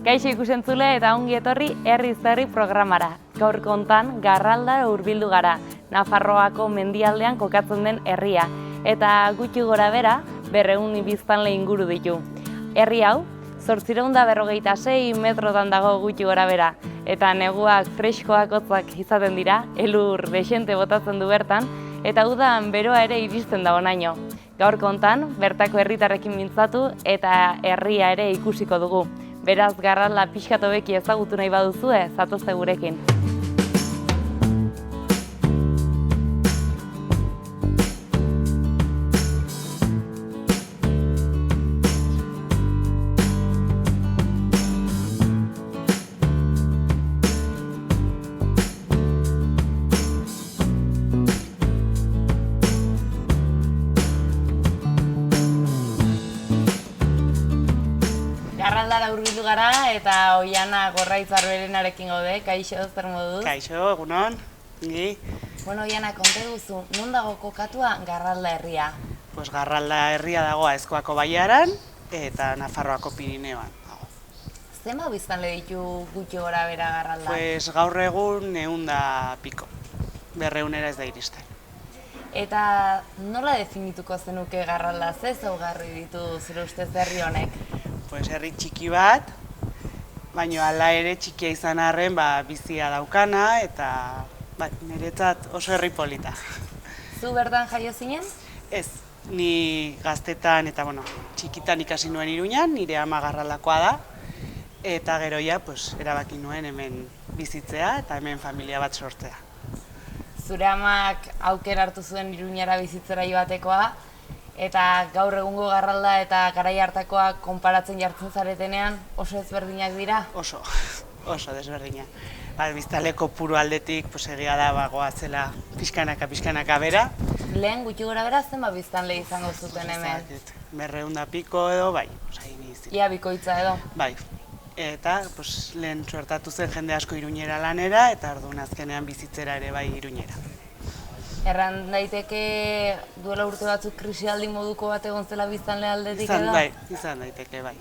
Kaixo ikusentzule eta ongi etorri Herriz Herri programara. Gaurko hontan Garraldara hurbildu gara, Nafarroako mendialdean kokatzen den herria, eta gutxi gora bera 200 biztanle inguru ditu. Herri hau 856 metrotan dago gutxi gora bera, eta neguak freskoak hotzak izaten dira, elur dexente botatzen du bertan, eta udan beroa ere iristen da honaino. Gaurko hontan bertako herritarrekin mintzatu eta herria ere ikusiko dugu. Beraz, Garralda pixkat hobeki ezagutu nahi baduzue, zatozte gurekin. Garraldara hurbildu gara eta Oiana Gorraitz-Arberenarekin gaude. Kaixo, zer moduz? Kaixo, egunon. Bueno, Oiana, konta guzu, non dago kokatua Garralda herria? Pues Garralda herria dago Aezkoako baiaran eta Nafarroako Pirineoan dago. Zenbat biztanle ditu gutxi gora bera Garralda? Pues gaur egun 100 piko. 200 ez da iristen. Eta nola definituko zenuke Garralda? Ze ezaugarri ditu zure ustez herri honek? Pues herri txiki bat, baina hala ere txikia izan arren bizia daukana eta niretzat oso herri polita. Zu bertan jaio zinen? Ez, ni gaztetan eta txikitan ikasi nuen Iruñan, nire ama Garraldakoa da, eta gero erabaki nuen hemen bizitzea eta hemen familia bat sortzea. Zure amak aukera hartu zuen Iruñara bizitzera joatekoa, eta gaur egungo Garralda eta garai hartakoa konparatzen jartzen zaretenean oso ezberdinak dira? Oso desberdinak. Biztanle kopuru aldetik egia da goazela pixkanaka bera. Lehen gutxi gora bera zenbat biztanle izango zuten hemen? 200 piko edo, Ia bikoitza edo? Bai. Eta lehen suertatu zen jende asko Iruñera lanera eta orduan azkenean bizitzera ere bai Iruñera. Erran daiteke duela urte batzuk krisialdi moduko bat egon zela biztanle aldetik edo? Izan daiteke, bai.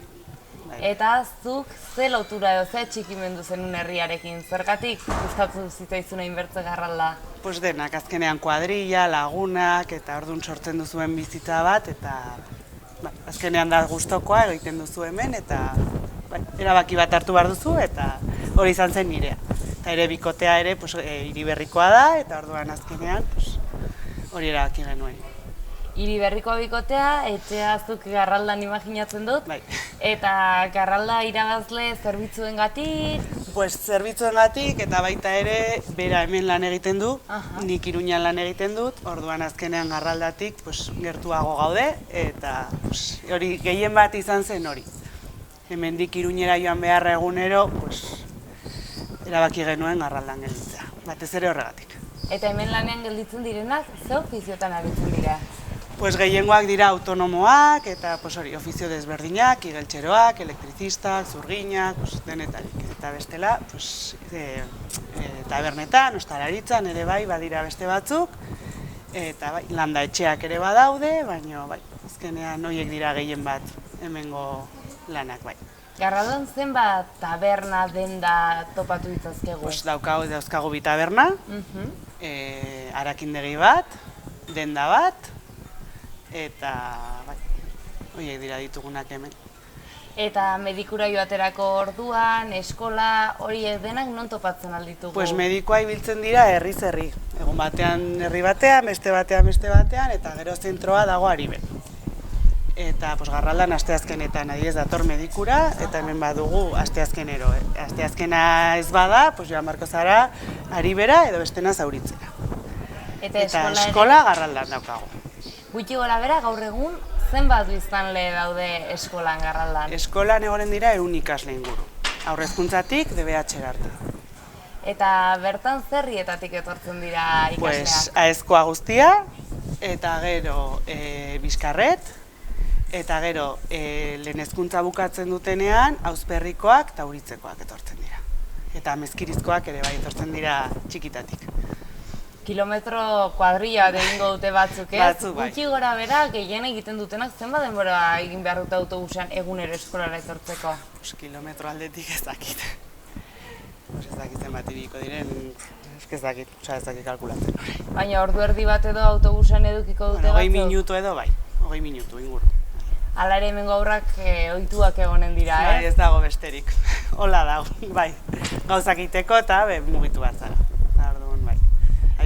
Eta zuk ze lotura edo ze txikimendu zenun herriarekin? Zergatik gustatzen zitzaizuna inbertze Garralda? Denak, azkenean kuadrilla, lagunak eta orduan sortzen duzuen bizitza bat eta azkenean da gustokoa egiten duzu hemen eta erabaki bat hartu behar duzu eta hori izan zen nirea. Eta ere bikotea ere Hiriberrikoa da eta orduan azkenean hori erabaki genuen. Hiriberrikoa bikotea, etxea zuk Garraldan imaginatzen dut. Bai. Eta Garralda irabazle zerbitzuengatik? Zerbitzuengatik eta baita ere bera hemen lan egiten du, nik Iruñan lan egiten dut, orduan azkenean Garraldatik gertuago gaude eta hori gehien bat izan zen hori. Hemendik Iruñera joan beharra egunero, erabaki genuen Garraldan gelditzea, batez ere horregatik. Eta hemen lanean gelditzen direnak, ze ofiziotan aritzen dira? Gehiengoak dira autonomoak eta ofizio desberdinak, igeltxeroak, elektrizistak, zurginak, denetarik. Eta bestela, tabernetan, ostalaritzan ere badira beste batzuk, eta landa etxeak ere badaude, baina azkenean horiek dira gehien bat hemengo lanak bai. Garraldan zenbat taberna denda topatu ditzazkegu? Dauzkagu bi taberna, harakindegi bat, denda bat, eta horiek dira ditugunak hemen. Eta medikura joaterako orduan, eskola, horiek denak non topatzen alditugu? Medikoa ibiltzen dira herriz herri. Egun batean herri batean, beste batean, eta gero zentroa dago Ariben. Eta Garraldan asteazkenetan adibidez dator medikura, eta hemen badugu asteazkenero. Asteazkena ez bada, joan barko zara Aribera edo bestena zauritzera. Eta eskola Garraldan daukagu. Gutxi gora bera gaur egun zenbat biztanle daude eskolan Garraldan? Eskolan egonen dira 100 ikasle inguru. Haurrezkuntzatik DBH arte. Eta bertan zerrietatik etortzen dira ikasleak? Aezkoa guztia, eta gero Bizkarret, eta gero lehen hezkuntza bukatzen dutenean Auzperrikoak eta Uritzekoak etortzen dira. Eta Mezkirizkoak ere bai etortzen dira txikitatik. kilometro kuadrilla bat egingo dute batzuk, ez? Batzuk, bai. Gutxi gora bera, gehien egiten dutenak zenbat denbora egin behar dute autobusean egunero eskolara etortzeko? Kilometro aldetik ez dakit. Ez dakit zenbat iriko diren, ez dakit kalkulatzen. Baina ordu erdi bat edo autobusean edukiko dute batzuk? 20 minutu edo bai, 20 minutu inguru. Hala ere hemengo aurrak ohituak egonen dira, Bai, ez dago besterik. Hola dago, bai. Gauzak iteko eta mugitu bat zara. Orduan, bai.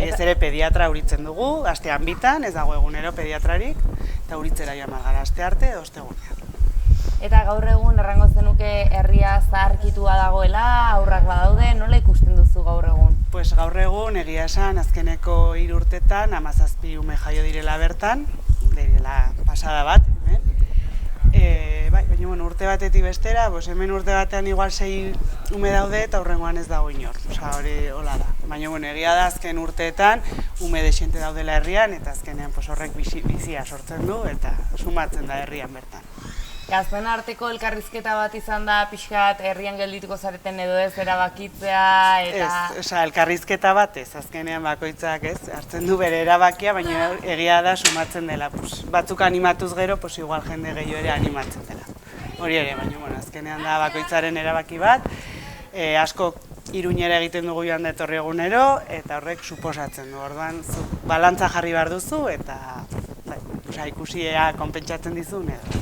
Ez ere pediatra uritzen dugu, astean bitan, ez dago egunero pediatrarik, eta uritzera joan gara aste arte edo ostegunean. Eta gaur egun errango zenuke herria zaharkitua dagoela, aurrak badaude, nola ikusten duzu gaur egun? Pues gaur egun egia esan azkeneko 3 urtetan 17 ume jaio direla bertan, direla pasada bat, hemen. Baina urte batetik bestera, hemen urte batean igual 6 ume daude eta hurrengoan ez dago inor. Hori hola da. Baina egia da azken urteetan ume dexente daudela herrian eta azkenean horrek bizia sortzen du eta sumatzen da herrian bertan. Gazten arteko elkarrizketa bat izan da pixkat herrian geldituko zareten edo ez erabakitzea eta... Ez, elkarrizketa bat ez, azkenean bakoitzak ez, hartzen du bere erabakia, baina egia da sumatzen dela. Batzuk animatuz gero, igual jende gehiago ere animatzen dela. Hori ere, baina azkenean da bakoitzaren erabaki bat, asko Iruñera egiten dugu joan da etorri egunero, eta horrek suposatzen du. Orduan, balantza jarri behar duzu eta ikusi ea konpentsatzen dizun edo.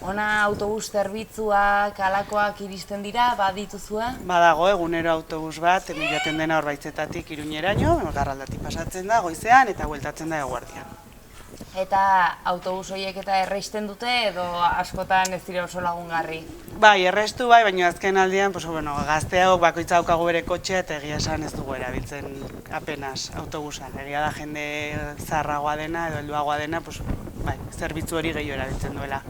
Ona autobus zerbitzuak, alakoak iristen dira, badituzue? Badago egunero autobus bat, emilaten dena Orbaitzetatik Iruñeraino, Garraldatik pasatzen da goizean eta bueltatzen da eguerdian. Eta autobus horiek eta erreisten dute edo askotan ez dira oso lagungarri? Bai, errestu bai, baina azken aldian gazteago bakoitza daukagu bere kotxea eta egia esan ez dugu erabiltzen apenas autobusan. Egia da jende zaharragoa dena edo helduagoa dena, zerbitzu hori gehiago erabiltzen duela.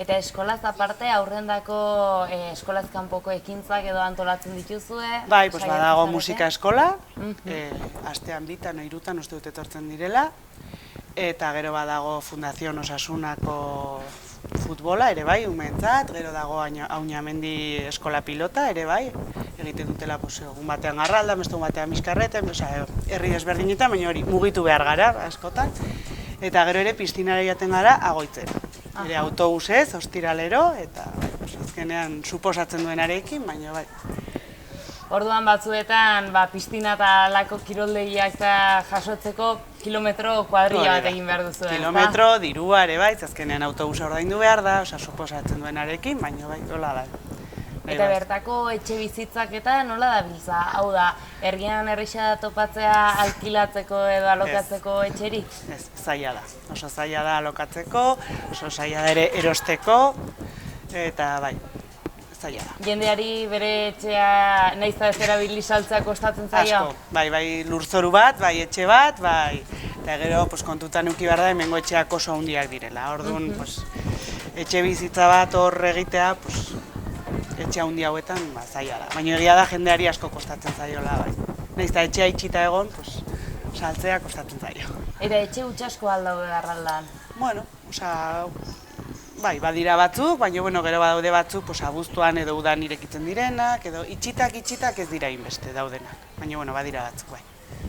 Eta eskolaz aparte aurrendako eskolaz kanpoko ekintzak edo antolatzen dituzue? Bai, badago musika eskola, astean bitan o 3 uste dut etortzen direla, eta gero badago Fundación Osasunako futbola ere bai, umeentzat, gero dago Auñamendi eskola pilota ere bai, egiten dutela egun batean Garraldan, beste egun batean Bizkarreten, herri desberdinetan, baina hori mugitu behar gara askotan, eta gero ere piztinara joaten gara Agoitzera. Ere autobusez, ostiralero, eta azkenean suposatzen duenarekin, baina bai. Orduan batzuetan piztina eta alako kiroldegiak jasotzeko kilometro kuadrilla bat egin behar duzu. Kilometro, dirua ere bai, azkenean autobusa ordaindu behar da, suposatzen duenarekin, baina bai, hola da. Eta bertako etxe bizitzak eta nola da biltza? Hau da, herrian errisa da topatzea alkilatzeko edo alokatzeko etxerik? Ez, zaila da. Oso zaila da alokatzeko, oso zaila da ere erosteko, eta bai, zaila da. Jendeari bere etxea nahiz da ez erabili saltzea kostatzen zaio? Asko, bai lurzoru bat, bai etxe bat, bai, eta gero kontutan eduki behar da hemengo etxeak oso handiak direla. Orduan, etxe bizitza bat hor egitea, etxe handi hauetan zaila da. Baina egia da jendeari asko kostatzen zaiola, bai. Nahiz eta etxea itxita egon, saltzea kostatzen zaio. Eta etxe hutsasko aldaude Garraldan? Bai, badira batzuk, baina gero badaude batzuk abuztuan edo udan irekitzen direnak, edo itxitak ez dira inbeste daudenak. Baina badira batzuk, bai.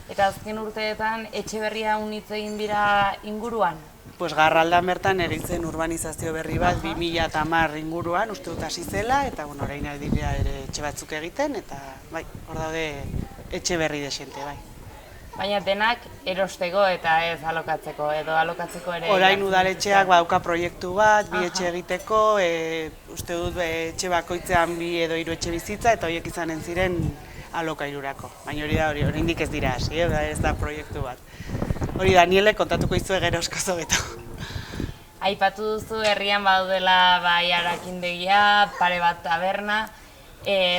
Eta azken urteetan etxe berria unitz egin dira inguruan? Garraldan bertan egitzen urbanizazio berri bat 2010 inguruan, uste dut hasi zela, eta orain ari dira ere etxe batzuk egiten, eta bai, hor daude etxe berri desente, bai. Baina denak erosteko eta ez alokatzeko, edo alokatzeko ere... Orain udaletxeak badauka proiektu bat, 2 etxe egiteko, uste dut etxe bakoitzean 2 edo 3 etxe bizitza, eta horiek izanen ziren alokairurako. Baina hori da, oraindik ez dira hasi, ez da proiektu bat. Hori Danielek kontatuko izue gero eskozo beto. Aipatu duzu herrian badaudela bai arakindegia, pare bat taberna.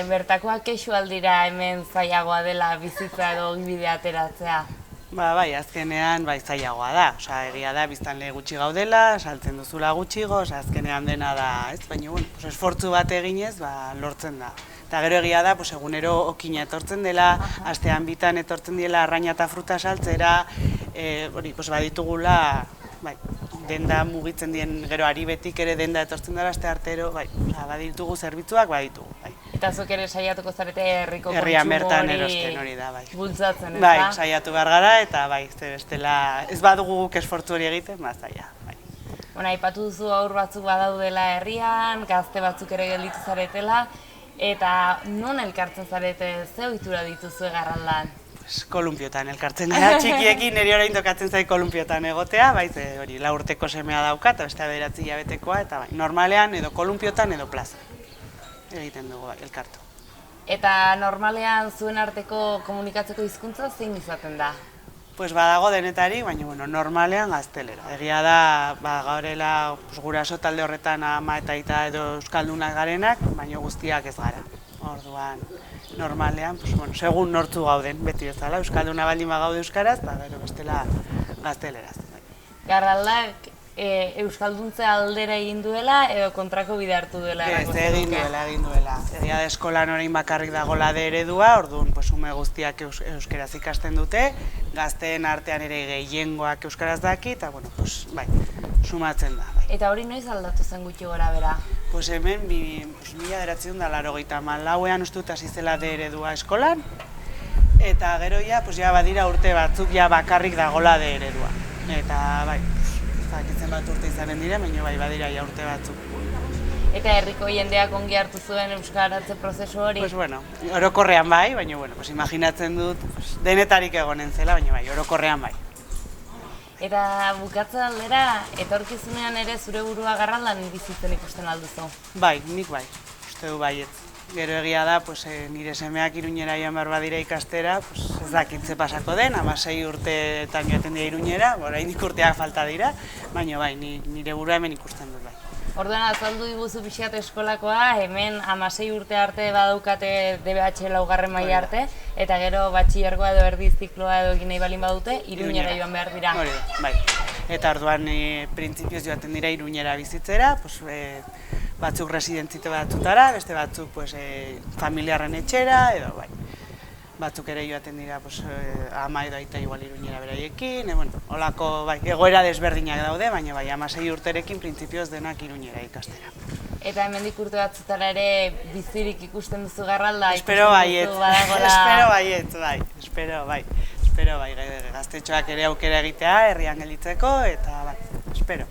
Bertakoak kexu aldira hemen zailagoa dela bizitza edo ogibidea ateratzea? Bai, azkenean zailagoa da. Egia da, biztanle gutxi gaudela, saltzen duzula gutxigo, azkenean dena da, ez? Baina, esfortzu bat eginez, lortzen da. Eta gero egia da, egunero okina etortzen dela, astean bitan etortzen dela arraina eta fruta saltzera, baditugula, denda mugitzen dien gero ari betik ere denda etortzen dela aste artero, baditugu zerbitzuak, baditugu. Eta zuk ere saiatuko zarete herriko Herrian kontsumo bertan erosten hori da, bai. bultzatzen, ez Bai, da? saiatu behar gara, eta bai, bestela ez badugu guk esfortzu hori egiten, zaila, bai. Bueno, aipatu duzu haur batzuk badaudela herrian, gazte batzuk ere gelditu zaretela, eta non elkartzen zarete, ze ohitura dituzue Garraldan? Kolumpiotan elkartzen gara, txikiekin niri orain tokatzen zait kolumpiotan egotea, bai, hori 4 urteko semea dauka, eta beste 9 hilabetekoa, eta bai, normalean edo kolumpiotan edo plaza egiten dugu, bai, elkartu. Eta normalean zuen arteko komunikatzeko hizkuntza zein izaten da? Pues badago denetari, baina bueno, normalean gaztelera. Egia da, gaurela guraso talde horretan ama eta aita edo euskaldunak garenak, baina guztiak ez gara. Orduan, normalean, pues, bueno, segun nortzu gauden, beti bezala, euskalduna baldin bagaude euskaraz, eta gero bestela gazteleraz. Garraldak euskalduntze aldera egin duela edo kontrako bide hartu duela? Ez, egin duela. Egia da eskolan orain bakarrik dagoela de eredua, orduan ume guztiak euskeraz ikasten dute, gazteen artean ere gehiengoak euskaraz daki, eta bueno, bai, sumatzen da. Bai. Eta hori noiz aldatu zen gutxi gora bera? Pues hemen, 1984ean uste dut hasi zela de eredua eskolan, eta gero ja badira urte batzuk bakarrik dagoela de eredua. Eta bai, zakitzen bat urte izanen dira, baina bai badira urte batzuk. Eta herriko jendeak ongi hartu zuen euskaratze prozesu hori? Pues bueno, orokorrean bai, baina bueno, imaginatzen dut denetarik egonen zela, baina bai, orokorrean bai. Eta bukatzen aldera, etorkizunean ere zure burua Garraldan bizitzen ikusten alduzu? Bai, nik bai, uste du baietz. Gero egia da, nire semeak Iruñera joan behar badira ikastera, ez dakitze pasako den, 16 urteetan joaten dira Iruñera, oraindik urteak falta dira, baina bai, nire burua hemen ikusten dut bai. Orduan azaldu diguzu pixkat eskolakoa, hemen 16 urte arte badaukate DBH laugarren maila arte, eta gero batxilergoa edo erdi zikloa edo egin nahi balin badute, Iruñera joan behar dira. Hori da, bai. Eta orduan printzipioz joaten dira Iruñera bizitzera, batzuk residentzite batzutara, beste batzuk familiarren etxera, edo bai. Batzuk ere joaten dira ama edo aita igual Iruñera beraiekin, holako egoera desberdinak daude, baina bai, 16 urterekin printzipioz denak Iruñera ikastera. Eta hemendik urte batzutara ere bizirik ikusten duzu Garralda? Espero baiet, espero bai, gaztetxoak ere aukera egitea, herrian gelditzeko, eta bai, espero.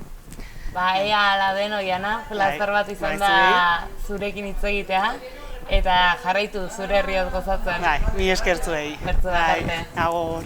Ea ala den oiana, plazar bat izan da zurekin hitz egitea, eta jarraitu zure herriaz gozatzen. Bai, mi esker zuei. Bertzu bat arte. Agur.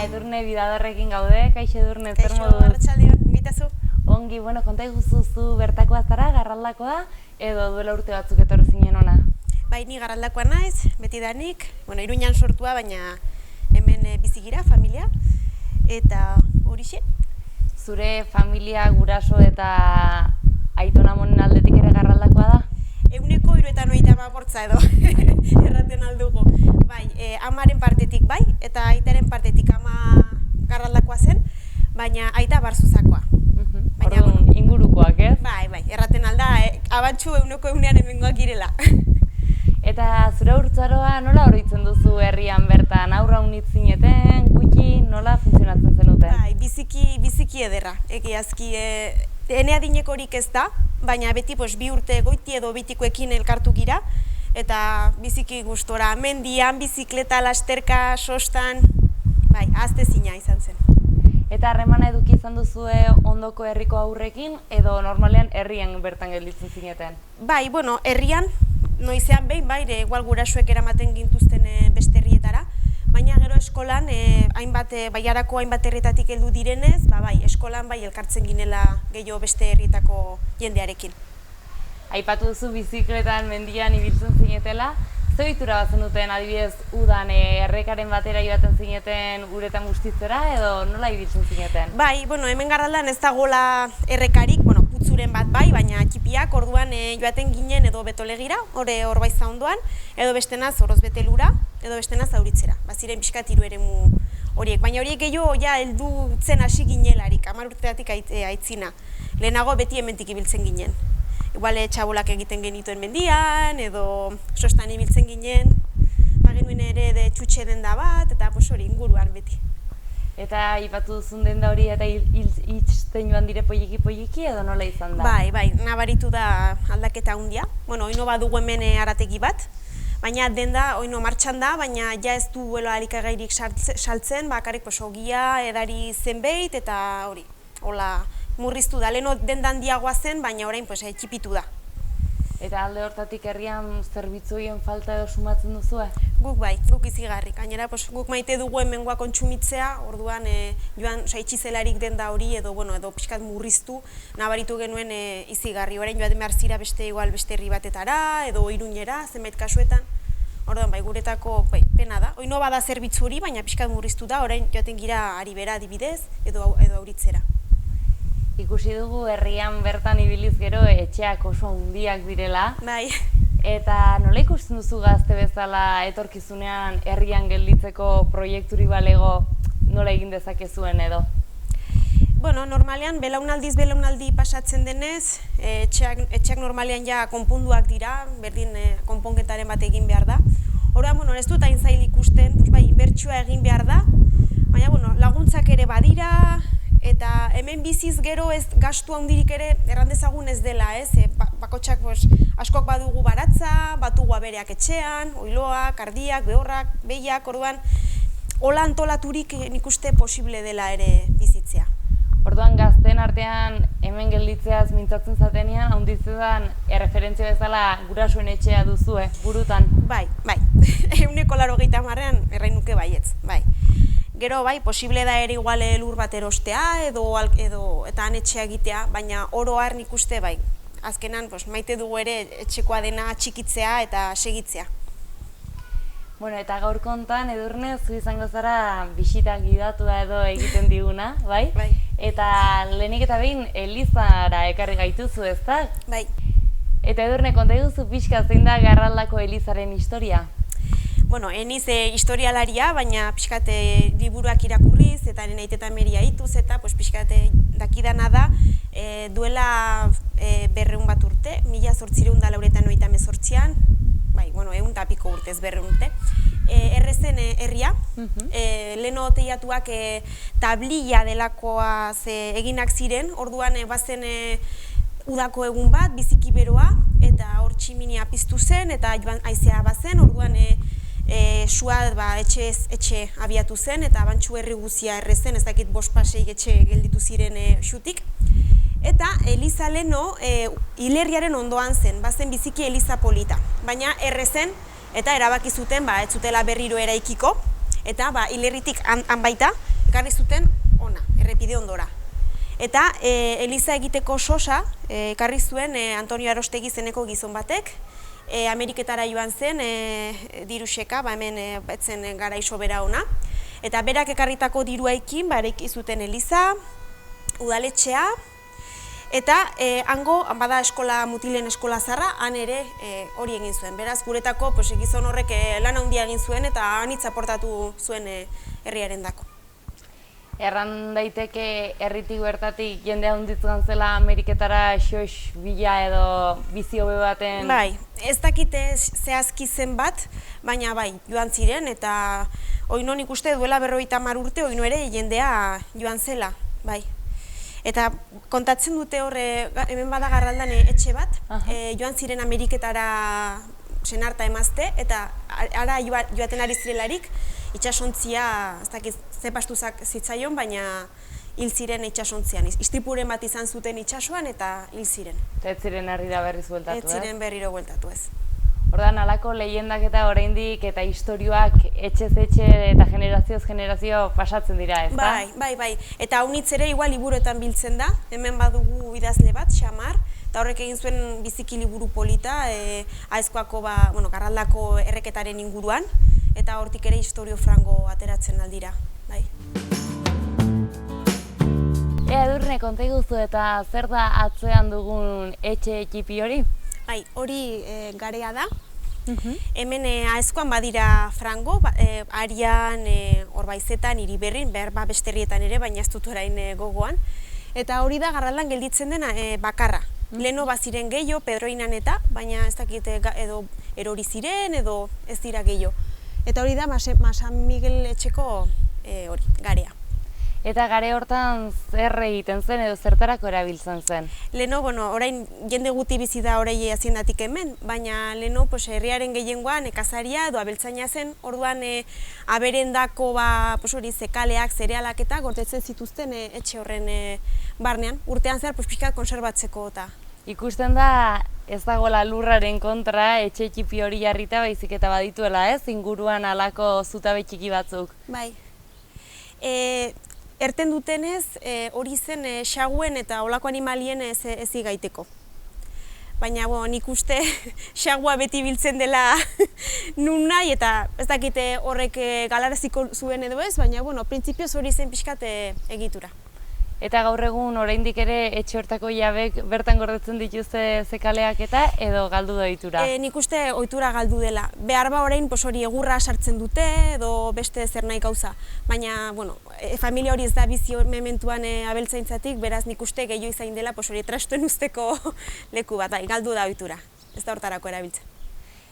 Edurne Bidadarrekin gaude, kaixo Edurne, zer moduz? Kaixo, arratsaldeon, gitazu. Ongi, konta iguzu zu bertakoa zara, Garraldakoa, edo duela urte batzuk etorri zinen ona? Bai, ni Garraldakoa naiz, betidanik, Iruñan sortua, baina hemen bizigira, familia, eta horixe. Zure familia, guraso eta aitona-amonen aldetik ere Garraldakoa da? 190 edo, erraten aldugu. Bai, amaren partetik bai, eta aitaren partetik ama Garraldakoa zen, baina aita Barzuzakoa. Orduan, ingurukoak, ez? Bai, erraten alda, abantxu 100% hemengoak girela. Eta zure urtzaroa nola oroitzen duzu herrian bertan? Aurra unitz zineten, gutxi, nola funtzionatzen zenuten? Bai, biziki ederra, egiazki. Ene adinekorik ez da, baina beti 2 urte goiti edo bitikoekin elkartu gira, eta biziki gustora, mendian, bizikleta, lasterka, sostan, bai, ahaztezina izan zen. Eta harremana eduki izan duzue ondoko herriko aurrekin, edo normalean herrian bertan gelditzen zineten? Bai, herrian, noizean behin, bai, igual gurasoek eramaten gintuzten beste herrietara, baina gero eskolan, baiarako hainbat herrietatik heldu direnez, bai, eskolan bai elkartzen ginela gehiago beste herrietako jendearekin. Aipatu duzu bizikletan mendian ibiltzen zinetela, ze ohitura bat zenuten adibidez udan errekaren batera joaten zineten uretan bustitzera edo nola ibiltzen zineten? Bai, hemen Garraldan ez dagoela errekarik, putzuren bat bai, baina txipiak orduan joaten ginen edo betolegira, hor baiza ondoan, edo bestenaz Orozbetelura, edo bestenaz Zauritzera. Baziren pixkat 3 eremu horiek, baina horiek gehiago ja heldu zen hasi ginelarik, 10 urteatik aitzina. Lehenago beti hemendik ibiltzen ginen. Igual txabolak egiten genituen mendian, edo sostan ibiltzen ginen, genuen ere de txutxe denda bat, eta hori inguruan beti. Eta ipatu duzun denda hori eta hitzten joan dire poiliki edo nola izan da? Bai, nabaritu da aldaketa handia. Bueno, oino badugu hemen arategi bat, baina denda oino martxan da, baina ja ez du alikagairik saltzen, bakarrik ogia, edari zenbait, eta hori, hola murriztu da. Leheno denda handiagoa zen, baina orain txipitu da. Eta alde hortatik herrian zerbitzuien falta edo sumatzen duzue? Guk izigarri. Gainera, guk maite dugu hemengoa kontsumitzea, orduan joan itxizelarik denda hori edo pixkat murriztu, nabaritu genuen izigarri. Orain joaten behar zira beste herri batetara edo Iruñera, zenbait kasuetan. Orduan, guretako pena da. Oino bada zerbitzu hori, baina pixkat murriztu da, orain joaten gira Aribera adibidez edo Auritzera. Ikusi dugu herrian bertan ibiliz gero etxeak oso handiak direla. Bai. Eta nola ikusten duzu gazte bezala etorkizunean herrian gelditzeko proiekturi balego nola egin dezakezuen edo? Bueno, normalean belaunaldi pasatzen denez, etxeak normalean ja konponduak dira, berdin konponketaren bat egin behar da. Orduan, ez dut hain zail ikusten, inbertsioa egin behar da, baina laguntzak ere badira, eta hemen biziz gero ez gastu handirik ere errandezagun ez dela, ez? Bakotxak askok badugu baratza, batugu abereak etxean, oiloak, ardiak, behorrak, behiak, orduan hola antolaturik nik uste posible dela ere bizitzea. Orduan gazten artean hemen gelditzeaz mintzatzen zatenean, handizetan erreferentzia bezala gurasoen etxea duzue, burutan? Bai, 180an errain nuke baietz, bai. Gero posible da ere igual lur bat erostea eta han etxea egitea, baina oro har nik uste azkenan maite dugu ere etxekoa dena txikitzea eta segitzea. Bueno, eta gaur kontan Edurne zu izango zara bisita gidatua edo egiten diguna, bai? Bai. Eta lehenik eta behin Elizara ekarri gaituzu, ezta? Bai. Eta Edurne, konta iguzu pixka zein da Garraldako Elizaren historia? Bueno, eniz historialaria, baina pixkate liburuak irakurriz eta nire aiteta meria hituz eta pixkate dakidana da duela 200 bat urte, 1898an, egun eta piko urtez 200 urte, errezen herria, leheno teiatuak tablilla delakoa eginak ziren, orduan bazen udako egun bat, biziki beroa, eta hor tximinia piztu zen, eta joan haizea bazen, orduan sua etxe abiatu zen, eta bantxu herri guzia errezen, ez dakit 5-6 etxe gelditu ziren xutik. Eta Eliza leheno hilerriaren ondoan zen, bazen biziki Eliza polita, baina errezen eta erabaki zuten ez zutela berriro eraikiko, eta hilerritik han baita, ekarri zuten ona, errepide ondora. Eta Eliza egiteko sosa ekarri zuen Antonio Arostegi zeneko gizon batek, Ameriketara joan zen diruseka, hemen betzen gara isobera ona, eta berak ekarritako diruaikin eraiki zuten Eliza, udaletxea, eta hango bada eskola mutilen eskola zarra, han ere hori egin zuen. Beraz, guretako gizon horrek lan handia egin zuen eta anitz aportatu zuen herriaren dako. Erran daiteke herritik bertatik jendea hunditzen zela Ameriketara xox bila edo bizi hobe baten? Bai, ez dakite zehazki zen bat, baina joan ziren eta oino nik uste duela 50 urte oino ere jendea joan zela, bai. Eta kontatzen dute horre, hemen bada Garraldan etxe bat, joan ziren Ameriketara senarta emazte, eta ara joaten ari zirelarik, itxasontzia, ez dakit ze pastuzak zitzaion, baina hil ziren itxasontzian. Istripuren bat izan zuten itxasoan eta hil ziren. Eta ez ziren herrira berriz bueltatu, ez? Ez ziren berriro bueltatu, ez. Ordan halako lehendak eta oraindik eta istorioak etxez etxe eta generazioz generazio pasatzen dira, ezta? Bai. Eta haunitz ere igual liburuetan biltzen da. Hemen badugu idazle bat, Xamar, eta horrek egin zuen biziki liburu polita, Aezkoako Garraldako erreketaren inguruan, eta hortik ere historio frango ateratzen aldira, bai. Edurne, konta iguzu eta zer da atzean dugun etxe ekipi hori? Bai, hori garea da, Hemen aezkoan badira frango, Arian, Orbaizetan, Iriberrin, behar beste herrietan ere, baina ez dut orain gogoan. Eta hori da Garraldan gelditzen dena bakarra. Leheno baziren gehiago, Pedroinan eta, baina ez dakit edo erori ziren edo ez dira gehiago. Eta hori da San Miguel etxeko garea. Eta gare hortan zer egiten zen edo zertarako erabiltzen zen? Leheno, orain jende guti bizi da orai haziendatik hemen, baina leheno herriaren gehiengoa nekazaria edo abeltzaina zen, orduan aberendako zekaleak, zerealak eta gordetzen zituzten etxe horren barnean, urtean zehar pixkat konserbatzeko eta. Ikusten da ez dagoela lurraren kontra etxe txipi hori jarrita baizik eta badituela ez, inguruan halako zutabe txiki batzuk. Bai. Erten dutenez, hori zen xaguen eta olako animalien ez igaiteko. Baina nik uste xagua beti biltzen dela nun nahi eta ez dakite horrek galaraziko zuen edo ez, baina printzipioz hori zen pixkat egitura. Eta gaur egun oraindik ere etxe hortako jabek bertan gordetzen dituzte zekaleak eta edo galdu da ohitura? Nik uste ohitura galdu dela. Behar orain hori egurra sartzen dute edo beste zer nahi gauza. Baina, familia hori ez da bizi mementuan abeltzaintzatik, beraz nik uste gehiago izain dela hori trastuen usteko leku bat, galdu da ohitura. Ez da hortarako erabiltzen.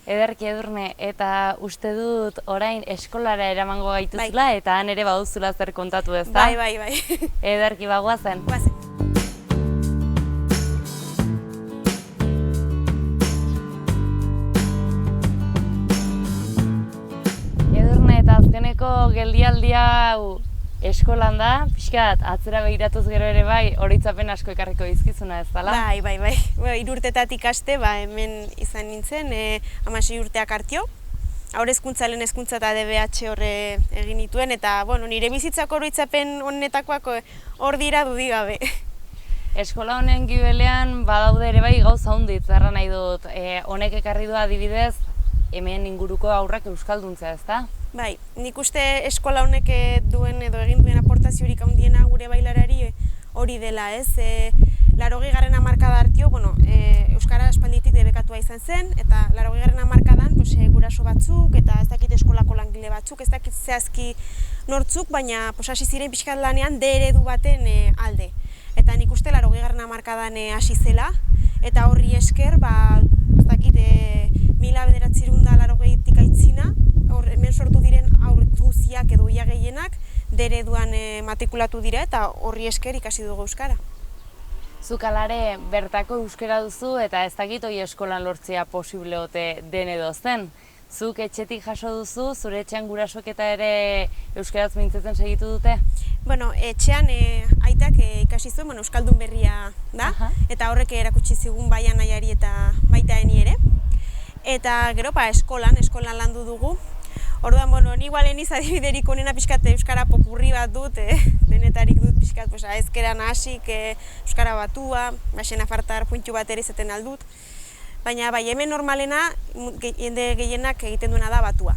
Ederki Edurne, eta uste dut orain eskolara eramango gaituzula eta han ere baduzula zer kontatu ezta? Bai. Ederki bagoazen. Guazen. Edurne, eta azkeneko geldialdia hau eskolan da, pixkat atzera begiratuz gero ere oroitzapen asko ekarriko dizkizuna ez dela? Bai. 3 urtetatik haste, hemen izan nintzen, 16 urteak hartio. Haur hezkuntza, lehen hezkuntza eta DBH horre egin nituen, eta nire bizitzako oroitzapen honetakoak hor dira dudigabe. Eskola honen gibelean badaude ere gauza handitz, erra nahi dut, honek ekarri du adibidez, hemen inguruko aurrak euskalduntzea, ezta? Bai, nik uste eskola honek duen edo egin duen aportaziorik handiena gure bailarari hori dela, ez? 80. hamarkada hartio, euskara aspalditik debekatua izan zen, eta 80. hamarkadan guraso batzuk eta ez dakit eskolako langile batzuk, ez dakit zehazki nortzuk, baina hasi ziren pixkat lanean D eredu baten alde. Eta nik uste 80. hamarkadan hasi zela, eta horri esker, ez dakit 1980tik aitzina, hemen sortu diren haur guztiak edo ia gehienak D ereduan matrikulatu dira eta horri esker ikasi dugu euskara. Zuk alare bertako euskara duzu eta ez dakit hori eskolan lortzea posible ote den edo zen. Zuk etxetik jaso duzu, zure etxean gurasoek eta ere euskaraz mintzatzen segitu dute? Etxean aitak ikasi zuen, euskaldun berria da, eta horrek erakutsi zigun bai anaiari eta baita eni ere. Eta gero eskolan landu dugu. Orduan, ni igualen adibiderik onena pixkat euskara popurri bat dut, denetarik dut pixkat aezkeran hasik euskara batua, nafartar puntu bat ere izaten aldut. Baina hemen normalena, jende gehienak egiten duena da batua.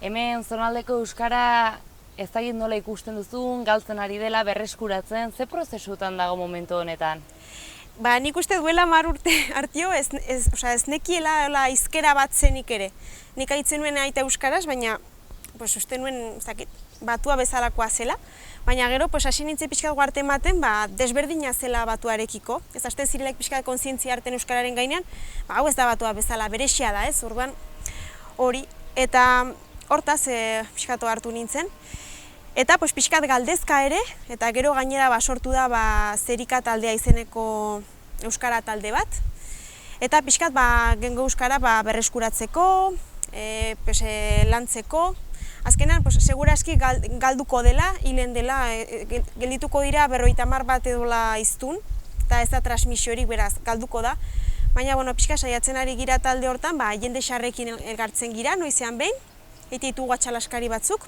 Hemen zonaldeko euskara ez dakit nola ikusten duzun, galtzen ari dela, berreskuratzen, ze prozesutan dago momentu honetan? Nik uste duela 10 urte hartio, ez nekiela hizkera bat zenik ere. Nik aitzen nuen aita euskaraz, baina uste nuen batua bezalakoa zela. Baina gero, hasi nintzen pixkat guarte ematen, desberdina zela batuarekiko. Ez hasten zirelaik pixkat kontzientzia harten euskararen gainean, hau ez da batua bezala, berexia da ez, orduan hori. Eta hortaz pixkatu hartu nintzen. Eta pixkat galdezka ere, eta gero gainera sortu da Zerika taldea izeneko euskara talde bat. Eta pixkat gengo euskara berreskuratzeko, lantzeko. Azkenan, seguraski galduko dela, hilen dela, geldituko dira 50 bat edola iztun, eta ez da transmisiorik beraz galduko da. Baina, pixkat saiatzen ari gira talde hortan, jende xarrekin elgartzen gira, noizean behin, ditugu atxalaskari batzuk.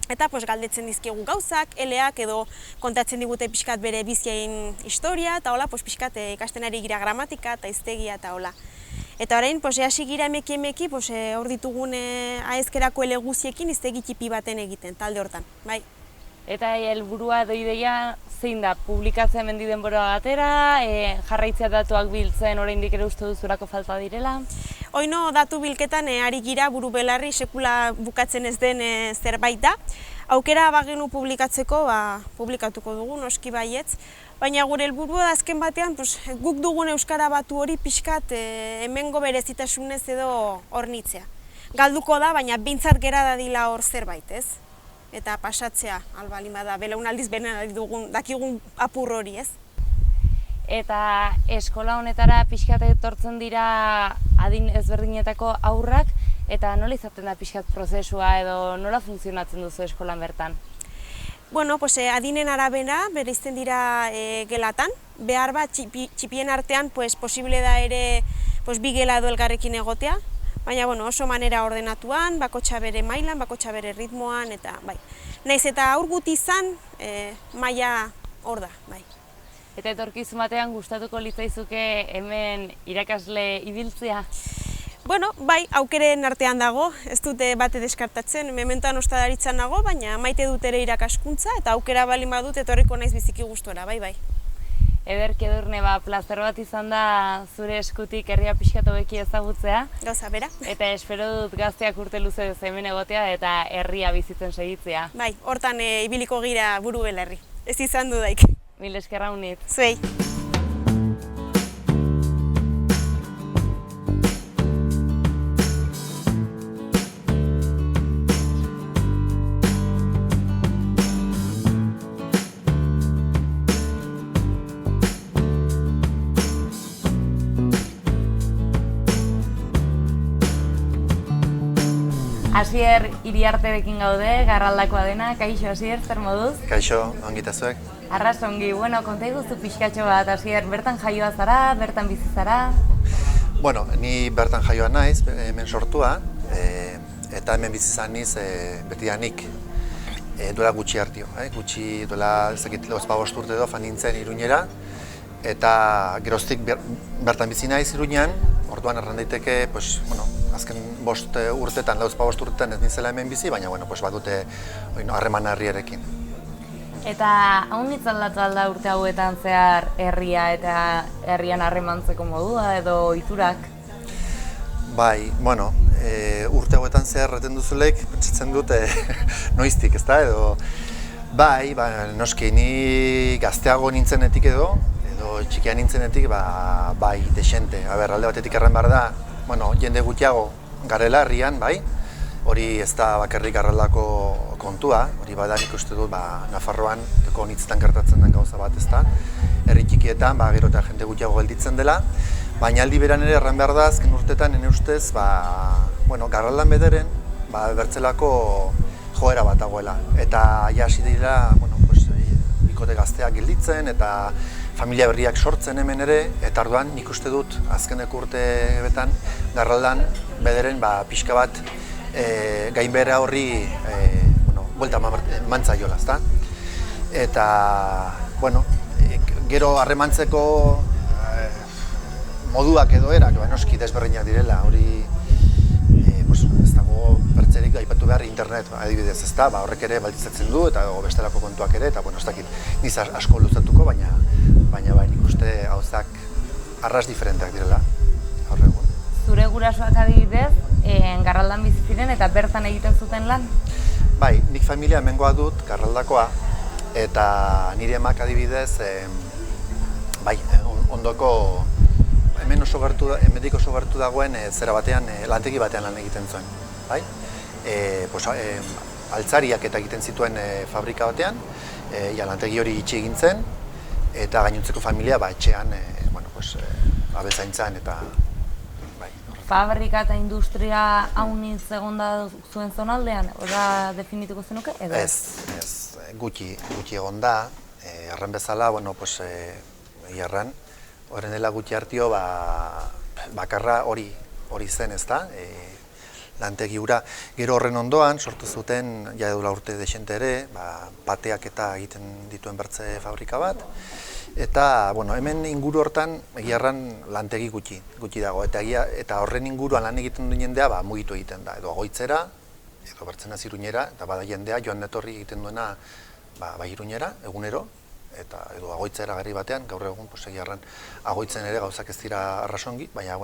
Eta galdetzen dizkiegu gauzak, eleak edo kontatzen digute pixkat bere biziain historia, eta hola pixkat ikasten ari gira gramatika eta hiztegia eta hola. Eta orain, hasi gira emeki hor ditugun aezkerako ele guziekin hiztegi txipi baten egiten, talde hortan, bai. Eta helburua edo ideia zein da, publikatzen mendi denbora batera, jarraitzea datuak biltzen oraindik ere uste duzurako falta direla? Oino datu bilketan ari gira buru belarri sekula bukatzen ez den zerbait da. Aukera bagenu publikatzeko, publikatuko dugu, noski baietz. Baina gure helburua da azken batean, guk dugun euskara batu hori pixkat hemengo berezitasunez edo hornitzea. Galduko da, baina bintzat gera dadila hor zerbait, ez? Eta pasatzea, albalin bada, belaunaldiz benen dakigun apur hori, ez? Eta eskola honetara pixkat etortzen dira adin ezberdinetako haurrak, eta nola izaten da pixkat prozesua edo nola funtzionatzen duzu eskolan bertan? Bueno, adinen arabera bereizten dira gelatan. Behar bat txipien artean posible da ere bi gela edo elgarrekin egotea. Baina oso manera ordenatuan, bakotxa bere mailan, bakotxa bere ritmoan, eta bai. Naiz eta aur guti izan, maila hor da, bai. Eta etorkizun batean gustatuko litzaizuke hemen irakasle ibiltzea? Bueno, bai, aukeren artean dago, ez dute bate deskartatzen, mementoan ostadaritzan nago, baina maite dut ere irakaskuntza, eta aukera balin badut etorriko naiz biziki gustora, bai, bai. Ederki Edurne, plazer bat izan da zure eskutik herria pixkatu beki ezagutzea. Gauza, bera. Eta espero dut gazteak urte luze hemen egotea eta herria bizitzen segitzea. Bai, hortan ibiliko gira buru belarri, ez izan dudaik. Mil esker Raunit. Zuei. Asier Iriarterekin gaude, Garraldakoa dena. Kaixo, Asier, zer moduz? Kaixo, ongi eta zuek? Arras ongi, konta iguzu pixkatxo bat, Asier, bertan jaioa zara, bertan bizi zara? Bueno, ni bertan jaioa naiz, hemen sortua, eta hemen bizi zan niz betidanik duela gutxi hartio. Gutxi duela, ez dakit, 15 urte edo fan nintzen Iruñera, eta geroztik bertan bizi naiz Iruñan, orduan erran daiteke, azken 5 urtetan, 15 urtetan ez nizela hemen bizi, baina badute harreman harriarekin. Eta hau nitzaldatu alda urte hauetan zehar herria eta herrian harremantzeko modua edo ohiturak? Bai, urte hauetan zehar erraten duzulek, pentsatzen dute noiztik, ezta? Edo, bai, noski, ni gazteago nintzenetik edo txikia nintzenetik, bai, desente. Alde batetik erran behar da, jende gutxiago garela herrian, bai, hori ez da bakarrik Garraldako kontua, hori nik uste dut Nafarroan hitzetan gertatzen den gauza bat, ez da. Herri txikietan, gero eta jende gutxiago gelditzen dela, baina aldi beran ere erran behar da, azken urtetan, nire ustez, Garraldan bederen, bertzelako joera bat dagoela. Eta hasi dira, bikote gazteak gelditzen, eta familia berriak sortzen hemen ere, eta orduan nik uste dut azkeneko urteetan Garraldan bederen pixka bat gainbehera horri buelta mantzaiola, ezta? Eta, gero harremantzeko moduak edo erak, noski desberdinak direla, hori ez dago bertzerik aipatu behar internet, adibidez, ezta? Horrek ere balditzatzen du eta bestelako kontuak ere, eta ez dakit niz asko luzatuko, baina nik uste gauzak arras diferenteak direla. Zure gurasoak adibidez, Garraldan bizi ziren eta bertan egiten zuten lan? Bai, nik familia hemengoa dut, Garraldakoa, eta nire emak adibidez, ondoko, hemendik oso gertu dagoen zera batean, lantegi batean lan egiten zuen. Altzariak eta egiten zituen fabrika batean, lantegi hori itxi egin zen, eta gainontzeko familia etxean abeltzaintzan eta fabrika eta industria haunitz egonda zuen zonaldean? Horra definituko zenuke? Ez, gutxi egonda, erran bezala, erran, horren dela gutxi hartio, bakarra hori zen, ezta? Lantegi hura. Gero horren ondoan, sortu zuten, ja edula urte desente ere, pateak eta egiten dituen bertze fabrika bat. Eta, hemen inguru hortan, egiarran lantegi gutxi dago. Eta horren inguruan lan egiten duen jendea, mugitu egiten da. Edo Goitzera, edo bertzen az Iruñera, eta bada jendea joan etorri egiten duena Iruñera, egunero. eta edo agoitzera garri batean, gaur egun egiarran agoitzen ere gauzak ez dira arrasongi, baina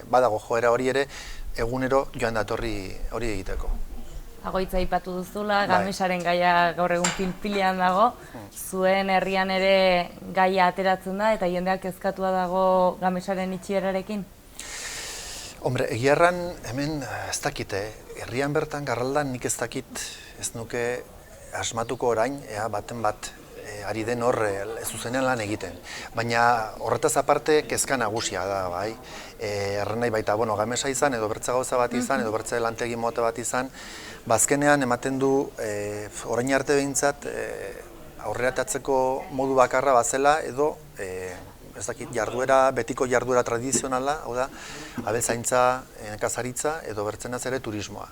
badago joera hori ere egunero joan datorri hori egiteko. Agoitza aipatu duzula, Gamesaren gaia gaur egun pil-pilean dago, zuen herrian ere gaia ateratzen da eta jendeak kezkatua dago Gamesaren itxierarekin? Hombre, egiarran hemen ez dakite, herrian bertan Garraldan nik ez dakit ez nuke asmatuko orain, baten bat ari den hor zuzenean lan egiten. Baina horretaz aparte kezka nagusia da, bai. Erren nahi baita, Gamesa izan, edo bertze gauza bat izan, edo bertze lantegi mote bat izan, bazkenean ematen du, orain arte behintzat, aurreratatzeko modu bakarra bazela, edo ez dakit, betiko jarduera tradizionala, hau da, abeltzaintza, nekazaritza edo bertzenaz ere turismoa.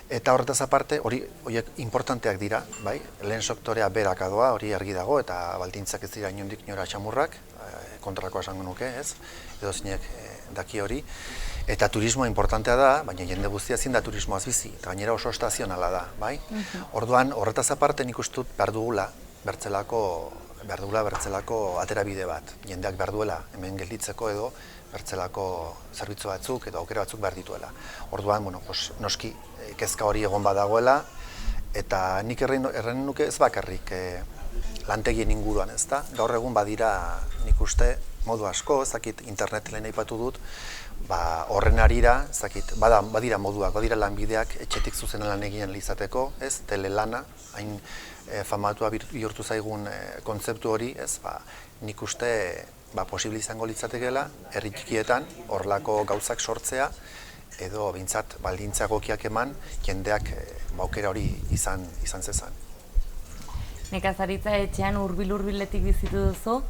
Eta horretaz aparte, horiek importanteak dira, bai? Lehen sektorea berak adoa, hori argi dago, eta baldintzak ez dira inondik inora txamurrak, kontrakoa esango nuke, ez? Edo zinek daki hori. Eta turismoa importantea da, baina jende guztia ezin da turismoaz bizi, eta gainera oso estazionala da, bai? Orduan, horretaz aparte nik uste dut behar dugula bertzelako aterabide bat. Jendeak behar duela hemen gelditzeko edo bertzelako zerbitzu batzuk edo aukera batzuk behar dituela. Orduan, noski kezka hori egon badagoela, eta nik erren nuke ez bakarrik lantegien inguruan, ez da? Gaur egun badira nik uste modu asko, ez dakit internet lehen aipatu dut, horren arira, ez dakit, badira moduak, badira lanbideak etxetik zuzen lan eginen izateko, ez? Telelana, hain famatua bihurtu zaigun kontzeptu hori, ez? Nik uste posible izango litzatekeela, herri txikietan, horrelako gauzak sortzea, edo bintzat baldintza egokiak eman, jendeak aukera hori izan zezan. Nekazaritza etxean hurbil-hurbiletik bizitu duzu,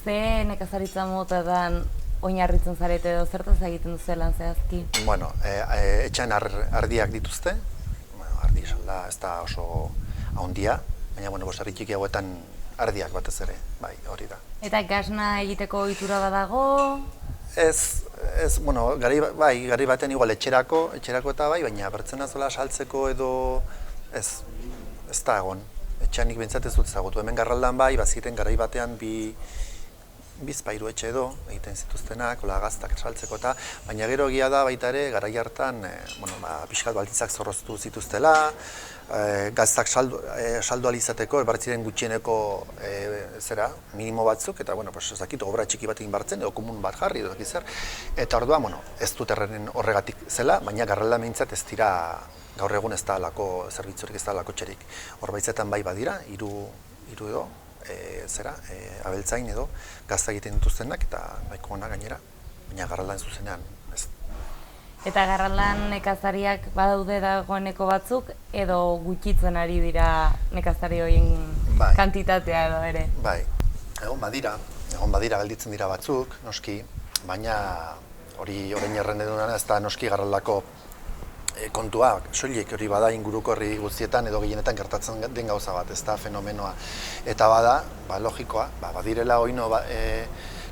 ze nekazaritza motetan oinarritzen zarete edo zertaz egiten duzu lan zehazki? Etxean ardiak dituzte, ardi salda ez da oso handia, baina herri txiki hauetan ardiak batez ere, bai, hori da. Eta gasna egiteko ohitura badago? Ez, gari baten igual etxerako eta bai, baina bertzen azola saltzeko edo ez da egon. Etxeanik bintzat ez dut ezagutu. Hemen Garraldan bai, baziren garai batean bizpairu etxe edo egiten zituztenak, gaztak saltzeko eta, baina gero egia da baita ere, garai hartan, pixkat baldintzak zorroztu zituztela, gaztak saldu alizateko, bartziren gutxieneko minimo batzuk, eta, ez dakit, obra txiki bat egin bartzen, edo komun bat jarri, edo zer, eta orduan, ez dut erren horregatik zela, baina Garralda meintzat ez dira, gaur egun ez da alako zerbitzurik, ez da alako txerik. Hor baitzetan bai badira, hiru edo, abeltzain edo gazta egiten dituztenak eta nahiko ona gainera, baina Garraldan zuzenean ez. Eta Garraldan nekazariak badaude dagoeneko batzuk edo gutxitzen ari dira nekazari horien kantitatea edo ere? Bai, egon badira, gelditzen dira batzuk, noski, baina hori orain erren edunana ez da noski Garraldako kontua, soilik hori bada inguruko herri guztietan edo gehienetan gertatzen den gauza bat, ez da fenomenoa. Eta bada, logikoa, badirela oino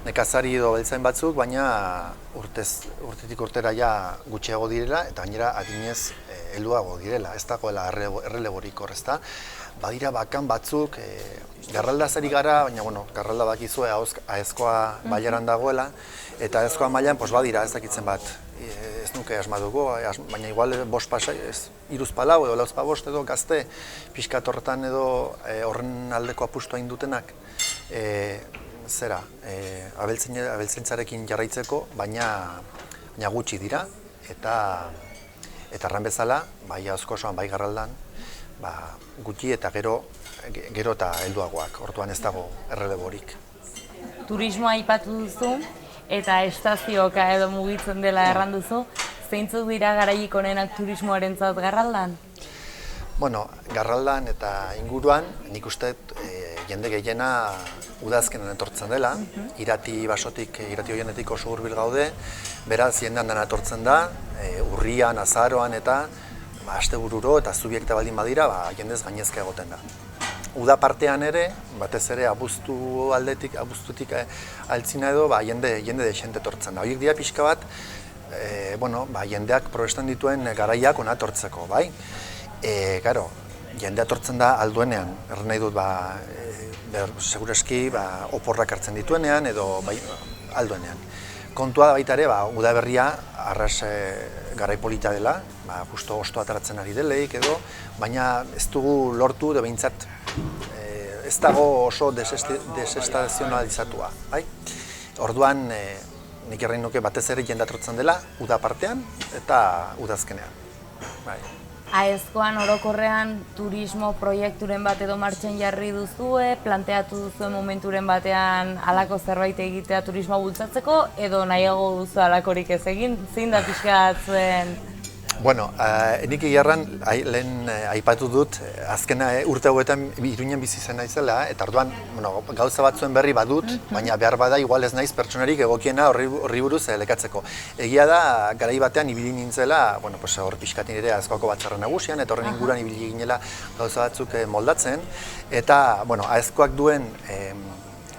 nekazari edo beltzain batzuk, baina urtetik urtera ja gutxiago direla eta gainera adinez helduago direla, ez dagoela erreleborik hor, ez da. Badira bakan batzuk, Garraldaz ari gara, baina Garralda dakizue aezkoa bailaran dagoela, eta aezkoa mailan badira ez dakitzen bat, ez nuke asmatuko, baina igual iruz palau edo lauz pabost edo gazte pixkat horretan edo horren aldeko apustua indutenak abeltzaintzarekin jarraitzeko, baina gutxi dira, eta erran bezala, bai aezkoan, bai Garraldan, gutxi eta gero eta helduagoak, orduan ez dago erreleborik. Turismoa aipatu duzu eta estazioka edo mugitzen dela erran duzu, zeintzuk dira garaik onenak turismoarentzat Garraldan? Garraldan eta inguruan nik uste jende gehiena udazkenan etortzen dela, irati horienetik oso hurbil gaude, beraz jendean dena etortzen da, urrian, azaroan eta astebururo eta zubiek eta baldin badira, jendez gainezka egoten da. Uda partean ere, batez ere abuztutik altzina edo, jende desente etortzen da. Horiek dira pixka bat, jendeak probestan dituen garaiak ona etortzeko, bai? jende atortzen da alduenean, erren nahi dut, segureski oporrak hartzen dituenean edo alduenean. Kontua da baita ere, udaberria arras garaipolita dela, justo osto ataratzen ari deleik edo, baina ez dugu lortu edo behintzat ez dago oso desestazionalizatua. Orduan, nik errain nuke batez ere jende atortzen dela, uda partean eta udazkenean. Aezkoan orokorrean turismo proiekturen bat edo martxan jarri duzue, planteatu duzuen momenturen batean halako zerbait egitea turismoa bultzatzeko, edo nahiago duzu halakorik ez egin, zein da pixka zuen? Bueno, nik egiarran lehen aipatu dut, azken urte hauetan Iruñan bizi zen naizela, eta orduan gauza batzuen berri badut, baina behar bada igual ez naiz pertsonarik egokiena horri buruz lekatzeko. Egia da, garai batean ibili nintzela, hor pixkatin ere Aezkoako batzarra nagusian, eta horren inguruan ibili ginela gauza batzuk moldatzen, eta Aezkoak duen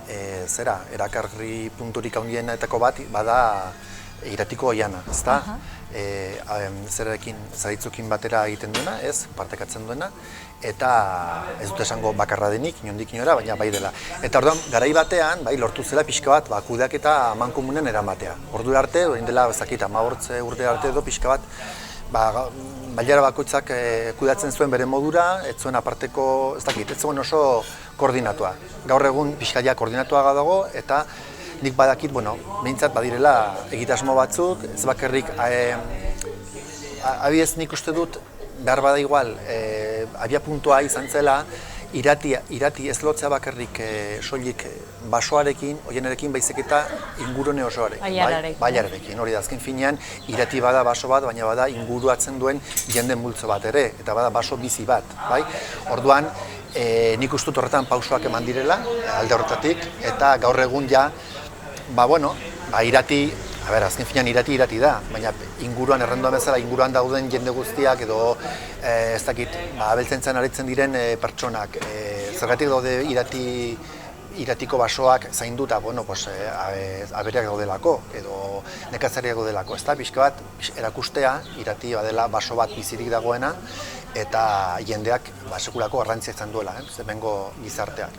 erakarri punturik handienetako bat bada Iratiko oiana, ezta? Zaritzukin batera egiten duena, partekatzen duena, eta ez dut esango bakarra denik, inondik inora, baina bai dela. Eta orduan, garai batean, lortu zela pixka bat, kudeaketa amankomunen eramatea. Ordu arte, orain dela, ezakit, 15 urte arte edo pixka bat, bailara bakoitzak kudeatzen zuen bere modura, ez zuen aparteko, ez zuen oso koordinatua. Gaur egun pixka ja koordinatua dago, eta nik badakit, behintzat badirela egitasmo batzuk, ez bakarrik, abiez nik uste dut, behar bada igual, abia puntua izan zela, irati ez lotzea bakarrik soilik basoarekin, oienarekin baizik eta ingurune osoarekin. Baiararekin, hori da, azken finean, irati bada baso bat, baina bada inguruatzen duen jende multzo bat ere, eta bada baso bizi bat, bai? Orduan, nik uste dut horretan pausoak eman direla, alde horretatik, eta gaur egun ja, irati, azken finean irati da, baina inguruan errenduan bezala, inguruan dauden jende guztiak edo ez dakit, abeltzaintzan aritzen diren pertsonak, zergatik daude iratiko basoak zainduta, abereak daudelako edo nekazariak daudelako, ez da, pixka bat erakustea, irati badela baso bat bizirik dagoena, eta jendeak sekulako garrantzia izan duela, zemengo gizarteak.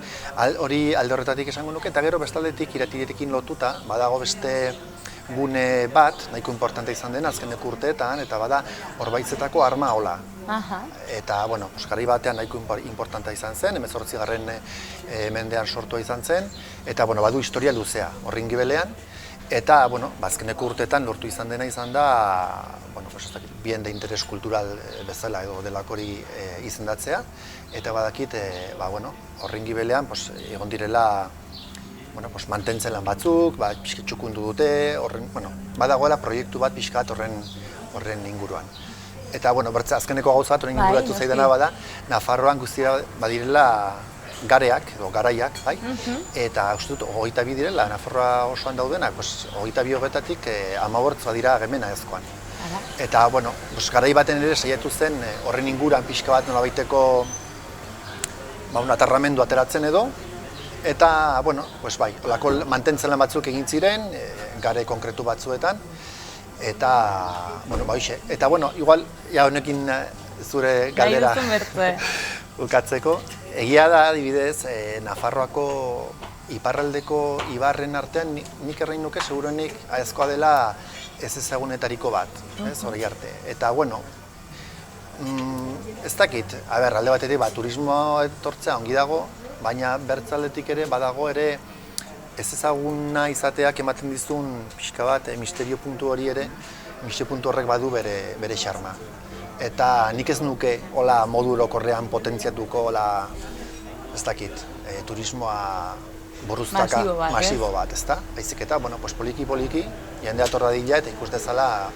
Hori alde horretatik esango nuke, eta gero bestaldetik iratirekin lotuta, badago beste gune bat, nahiko importante izan dena azkeneko urteetan, eta bada Orbaitzetako Armaola. Eta, garai batean nahiko importantea izan zen, 18. mendean sortua izan zen, eta badu historia luzea, Orringibelean, eta azkeneko urteetan lortu izan dena izan da, bien de interes kultural bezala edo delakori izendatzea, eta badakit, Orringibelean egon direla mantentzen lan batzuk, pixka txukundu dute, badagoela proiektu bat pixkat horren inguruan. Eta, azkeneko gauza bat horren inguratu zaidana bada, Nafarroan guztia badirela gareak, edo garaiak, eta uste dut, 22 direla, Nafarroa osoan daudenak, 22 hogetatik 15 dira gemena Aezkoan. Eta, garai baten ere saiatu zen horren inguruan pixka bat nolabaiteko atarramendu ateratzen edo, eta, olako mantentzen lan batzuk egin ziren, gare konkretu batzuetan, eta, eta, igual, honekin zure galdera ukatzeko. Egia da, adibidez, Nafarroako iparraldeko ibarren artean, nik errain nuke, seguruenik Aezkoa dela ez ezagunetariko bat, hori arte. Eta, ez dakit, alde batetik, turismoa etortzea ongi dago, baina bertzaldetik ere badago ere ez ezaguna izateak ematen dizun pixka bat misterio puntu hori ere, misterio puntu horrek badu bere xarma. Eta nik ez nuke hola modu orokorrean potentziatuko hola, ez dakit, turismoa borruztaka masibo bat, ezta? Baizik eta, poliki-poliki, jende atorra dila eta ikus dezala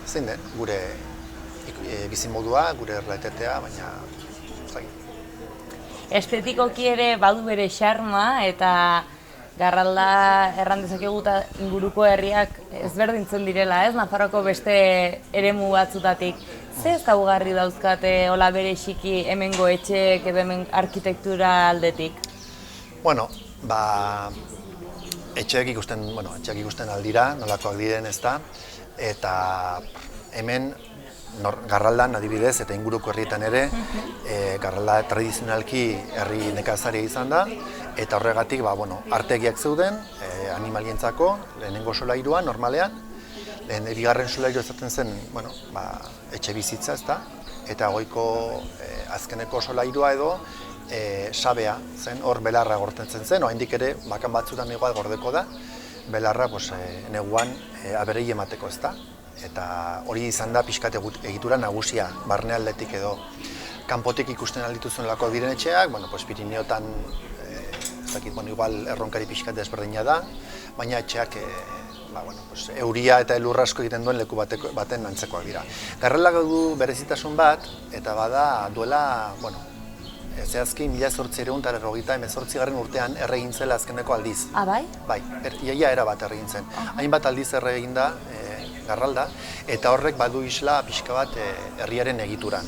zein den, gure bizimodua, gure realitatea, baina ez dakit. Estetikoki ere badu bere xarma eta Garralda erran dezakegu eta inguruko herriak ezberdintzen direla, Nafarroako beste eremu batzutatik. Ze ezaugarri dauzkate hola bereziki hemengo etxeek edo hemen arkitektura aldetik? Etxeak ikusten aldira, nolakoak diren, ezta? Eta hemen Garraldan adibidez eta inguruko herrietan ere, Garralda tradizionalki herri nekazaria izan da, eta horregatik artegiak zeuden animalientzako, lehenengo solairuan, normalean, bigarren solairu ezaten zen etxe bizitza, ezta? Eta goiko azkeneko solairua edo sabea zen, hor belarra gortentzen zen, oraindik ere bakan batzutan igual gordeko da, belarra neguan aberei emateko, ezta? Eta hori izan da pixkat egitura nagusia, barnealdetik edo kanpotik ikusten aldituzunelako diren etxeak, Pirineotan igual erronkari pixkat desberdina da, baina etxeak euria eta elur asko egiten duen leku baten antzekoak dira. Garraldak du berezitasun bat, eta bada duela, zehazki 1898 urtean erre egin zela azkeneko aldiz. Ah, bai? Bai, iaia era bat erre egin zen. Hainbat aldiz erre egin da Garralda, eta horrek badu isla pixka bat herriaren egituran.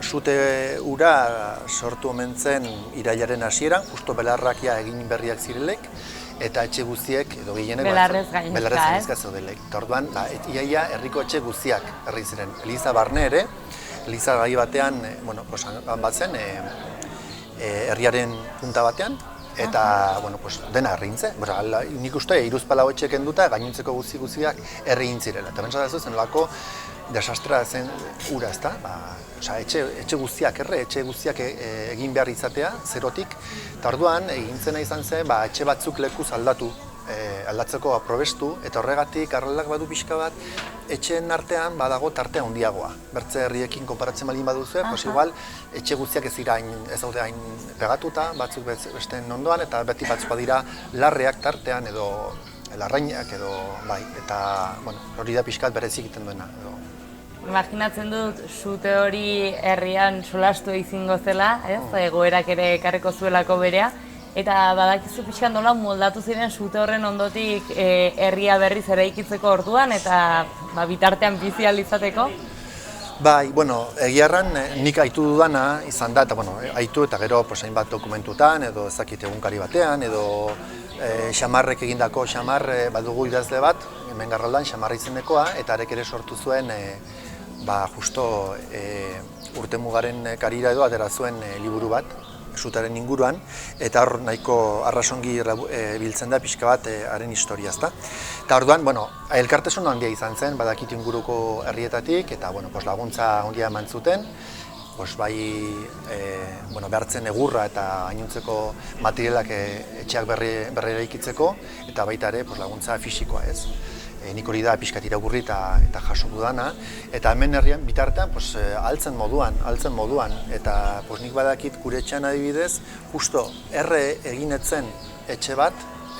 Sute ura sortu omen zen irailaren hasieran, justo belarrak egin berriak zirelek, eta etxe guztiek, edo gehienek belarrez gainezka zeudelek. Eta orduan, iaia herriko etxe guztiak herri ziren. Eliza barne ere, eliza gai batean, bat zen, herriaren punta batean, eta dena herri gintzen. Nik uste, hiruzpalau etxe kenduta, gainontzeko guztiak herri gintzirela. Eta pentsatzen zen nolako desastra zen ura, ezta? Etxe guztiak etxe guztiak egin behar izatea, zerotik. Eta orduan, egintzena izan zen, etxe batzuk lekuz aldatzeko aprobestu, eta horregatik Garraldak badu pixka bat, etxeen artean badago tarte handiagoa. Bertze herriekin konparatzen baldin baduzue, igual, etxe guztiak ez daude hain pegatuta, batzuk besteen ondoan, eta beti batzuk dira larreak tartean edo larrainak edo, eta hori da pixkat berezik egiten duena. Imaginatzen dut, sute hori herrian solastu izingo zela, egoerak ere ekarriko zuelako berea, eta badakizu pixkan nola moldatu ziren sute horren ondotik herria berriz eraikitzeko orduan, eta bitartean bizi ahal izateko? Bai, egiarran nik aitu dudana izan da, eta aitu eta gero hainbat dokumentutan, edo ezakit egunkari batean, edo xamarrek egindako xamar badugu idazle bat, hemen Garraldan xamarra izenekoa, eta arek ere sortu zuen justo urtemugaren karira edo atera zuen liburu bat, sutaren inguruan, eta hor nahiko arrasongi biltzen da pixka bat haren historia, ezta. Eta orduan, elkartasun handia izan zen, badakit inguruko herrietatik, eta laguntza handia eman zuten, behartzen egurra eta gainontzeko materialak etxeak berri eraikitzeko, eta baita ere laguntza fisikoa, ez. Nik hori da pixkat irakurri eta jaso dudana, eta hemen herrian bitartean altzen moduan, eta nik badakit gure etxean adibidez, justo erre eginetzen etxe bat,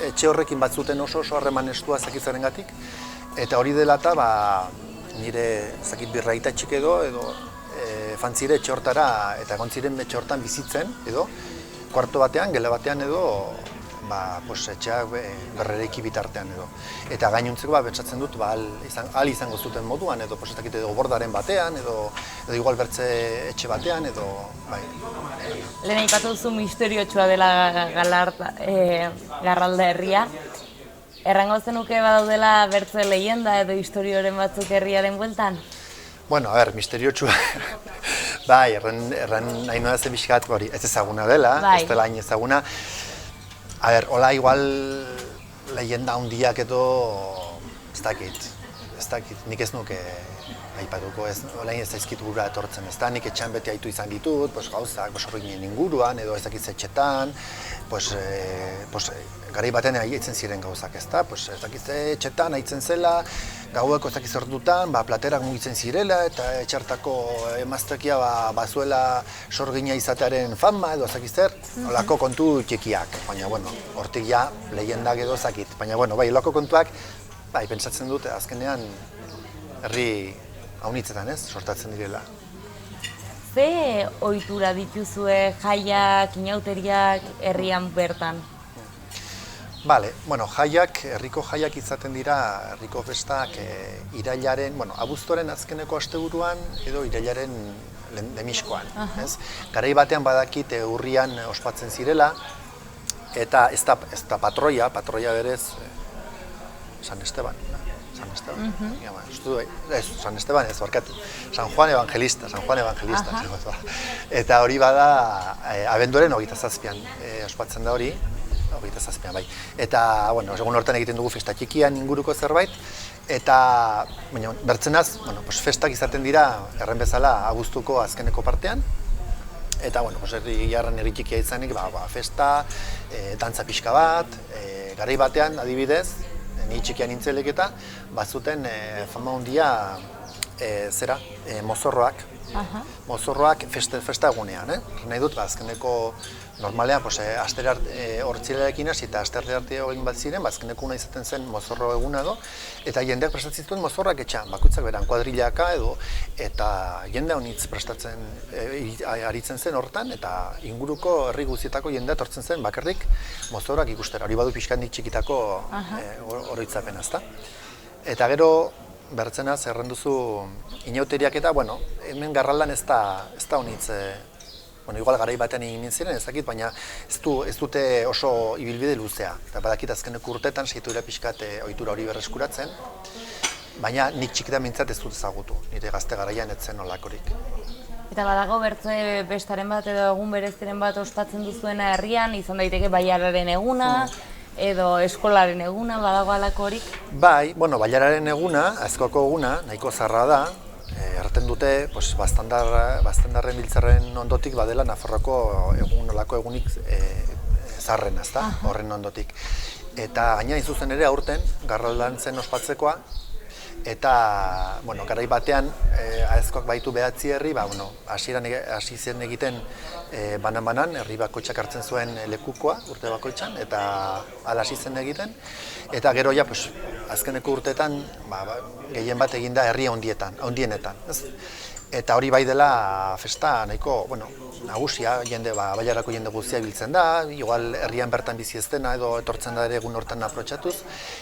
etxe horrekin batzuten oso harreman estua zakitzarengatik, eta hori dela eta nire birraita txik edo fantzire etxe hortara eta gontziren etxe hortan bizitzen edo, kuarto batean, gela batean edo, etxeak berrereiki bitartean edo. Eta gainontzeko betzatzen dut, ahal izango zuten moduan, edo bordaren batean, edo igual bertze etxe batean, edo Lehen aipatu duzu misteriotsua dela Garralda herria. Errango zenuke badaudela bertze leyenda edo historioren batzuk herriaren bueltan? Misteriotsua. Erran nahi nola zen pixkat hori ez ezaguna dela, ez dela hain ezaguna. Hola igual leyenda handiak edo ez dakit, nik ez nuke aipatuko, olain ez zaizkit gura etortzen, ez da, nik etxean beti aitu izan ditut, gauzak, horrekin inguruan, edo ez dakit zetxetan, garai baten aitzen ziren gauzak, ez da, ez dakit etxetan aitzen zela, gaueko ez dakit zerdutan, platerak mugitzen zirela, eta etxartako emaztekia bazuela sorgina izatearen fama, edo ez dakit zer, olako kontu txikiak, baina, hortik ja, leyendak edo ez dakit, baina, olako kontuak, pentsatzen dute, azkenean, herri haunitzetan sortatzen direla. Ze ohitura dituzue jaiak, inauteriak herrian bertan? Jaiak, herriko jaiak izaten dira, herriko festak irailaren, abuztuaren azkeneko asteburuan edo irailaren demiskoan. Garai batean badakit urrian ospatzen zirela, eta ez da patroia berez, San Esteban. San Esteban. Ez, San Esteban ez, barkatu. San Juan Evangelista. Eta hori bada, abenduaren 27an ospatzen da hori, 27an bai. Eta, bueno, egun hortan egiten dugu festa txikian inguruko zerbait, eta, baina, bertzenaz, bueno, festak izaten dira, erren bezala, abuztuko azkeneko partean, eta, bueno, herri txikia izanik, festa, dantza pixka bat, garai batean, adibidez, ni txikian nintzelek eta, bazuten fama handia mozorroak. Mozorroak festa egunean, nahi dut, azkeneko normalean, hortzilerekin hasi eta asterre arte egin bat ziren, azkeneko una izaten zen mozorro eguna edo, eta jendeak prestatzen zituen mozorroak etxean, bakoitzak beran kuadrilaka edo, eta jende honitz prestatzen aritzen zen hortan, eta inguruko herri guztietako jendea etortzen zen bakarrik mozorroak ikustera, hori badu pixkandik txikitako oroitzapena, ezta? Eta gero, bertzenaz, erren duzu inauteriak eta, bueno, hemen Garraldan ez da honitz, igual garai batean egin ziren, ez dakit, baina ez dute oso ibilbide luzea. Eta badakit azkeneko urteetan saiatu dira pixkat ohitura hori berreskuratzen, baina nik txikitan mintzat ez dut ezagutu, nire gazte garaian ez zen olakorik. Eta badago bertze bestaren bat edo egun bereziren bat ospatzen duzuena herrian, izan daiteke bailararen eguna, edo eskolaren eguna, badago alakorik? Bai, bailararen eguna, Aizkoako eguna, nahiko zarra da, erraten dute, Bastandarren biltzarren ondotik badela Nafarroako olako egunik zarren, ezta, horren ondotik. Eta gaina izuzen ere aurten, Garraldan zen ospatzekoa, eta, garai batean, Aizkoak baitu behatzi herri, hasi zen egiten banan-banan, herri bakoitzak hartzen zuen lekukoa, urte bakoitzan, eta hala hasi zen egiten. Eta gero ja, azkeneko urteetan, gehien bat eginda herri handienetan. Eta hori bai dela festa nahiko, nagusia, bailarako jende guztia biltzen da, igual herrian bertan bizi ez dena edo etortzen da ere egun hortan aprotxatuz.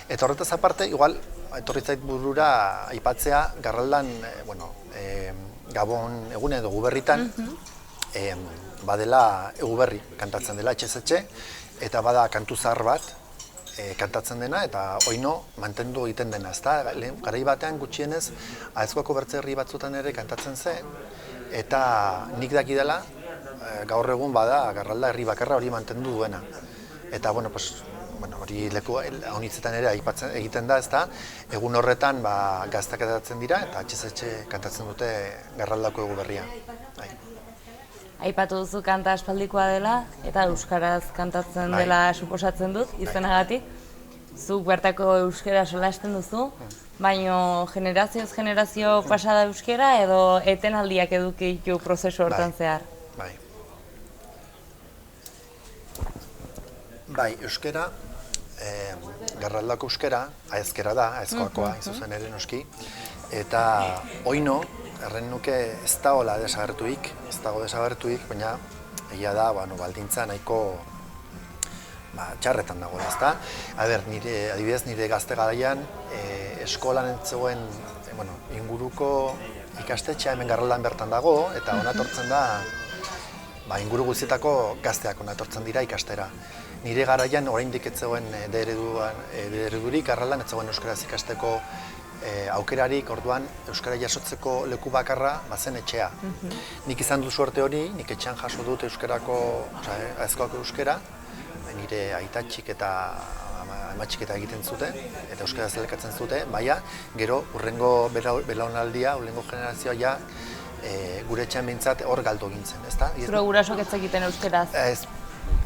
Eta horretaz aparte, igual, etorri zait burura aipatzea Garraldan, Gabon egun edo Eguberritan, badela Eguberri kantatzen dela etxez etxe, eta bada kantu zahar bat kantatzen dena, eta oino mantendu egiten dena, ezta? Garai batean gutxienez, Aizkoako bertze herri batzutan ere kantatzen zen, eta nik daki dela, gaur egun bada Garralda herri bakarra hori mantendu duena. Eta, hori leku honitzetan ere egiten da, ezta? Egun horretan gaztak kantatzen dira, eta etxez etxe kantatzen dute Garraldako Eguberria. Aipatu duzu kanta aspaldikoa dela, eta euskaraz kantatzen dela suposatzen dut, izenagatik. Zuk bertako euskara solasten duzu, baina generazioz generazio pasa da euskara edo etenaldiak eduki ditu prozesu hortan zehar? Bai, euskara, Garraldako euskara, aizkera da, aizkoakoa, izuzen ere noski, eta oino, erren nuke ez dago desagertuik, baina egia da, baldintza nahiko txarretan dagoela, ezta? Adibidez, nire gazte garaian, eskolan entzegoen inguruko ikastetxea hemen Garraldan bertan dago, eta hona etortzen da, inguru guztietako gazteak hona etortzen dira ikastera. Nire garaian oraindik ez zegoen eredurik Garraldan, ez zegoen euskaraz ikasteko aukerarik, orduan euskara jasotzeko leku bakarra bazen etxea. Nik izan dut suerte hori, nik etxean jaso dut Aizkoako euskara, nire aitatxik eta amatxik eta egiten zuten, eta euskara zelekatzen zuten, baina gero urrengo belaunaldia, urrengo generazioa ja gure etxean behintzat hor galdu gintzen, ezta? Zure gurasok ez egiten euskaraz?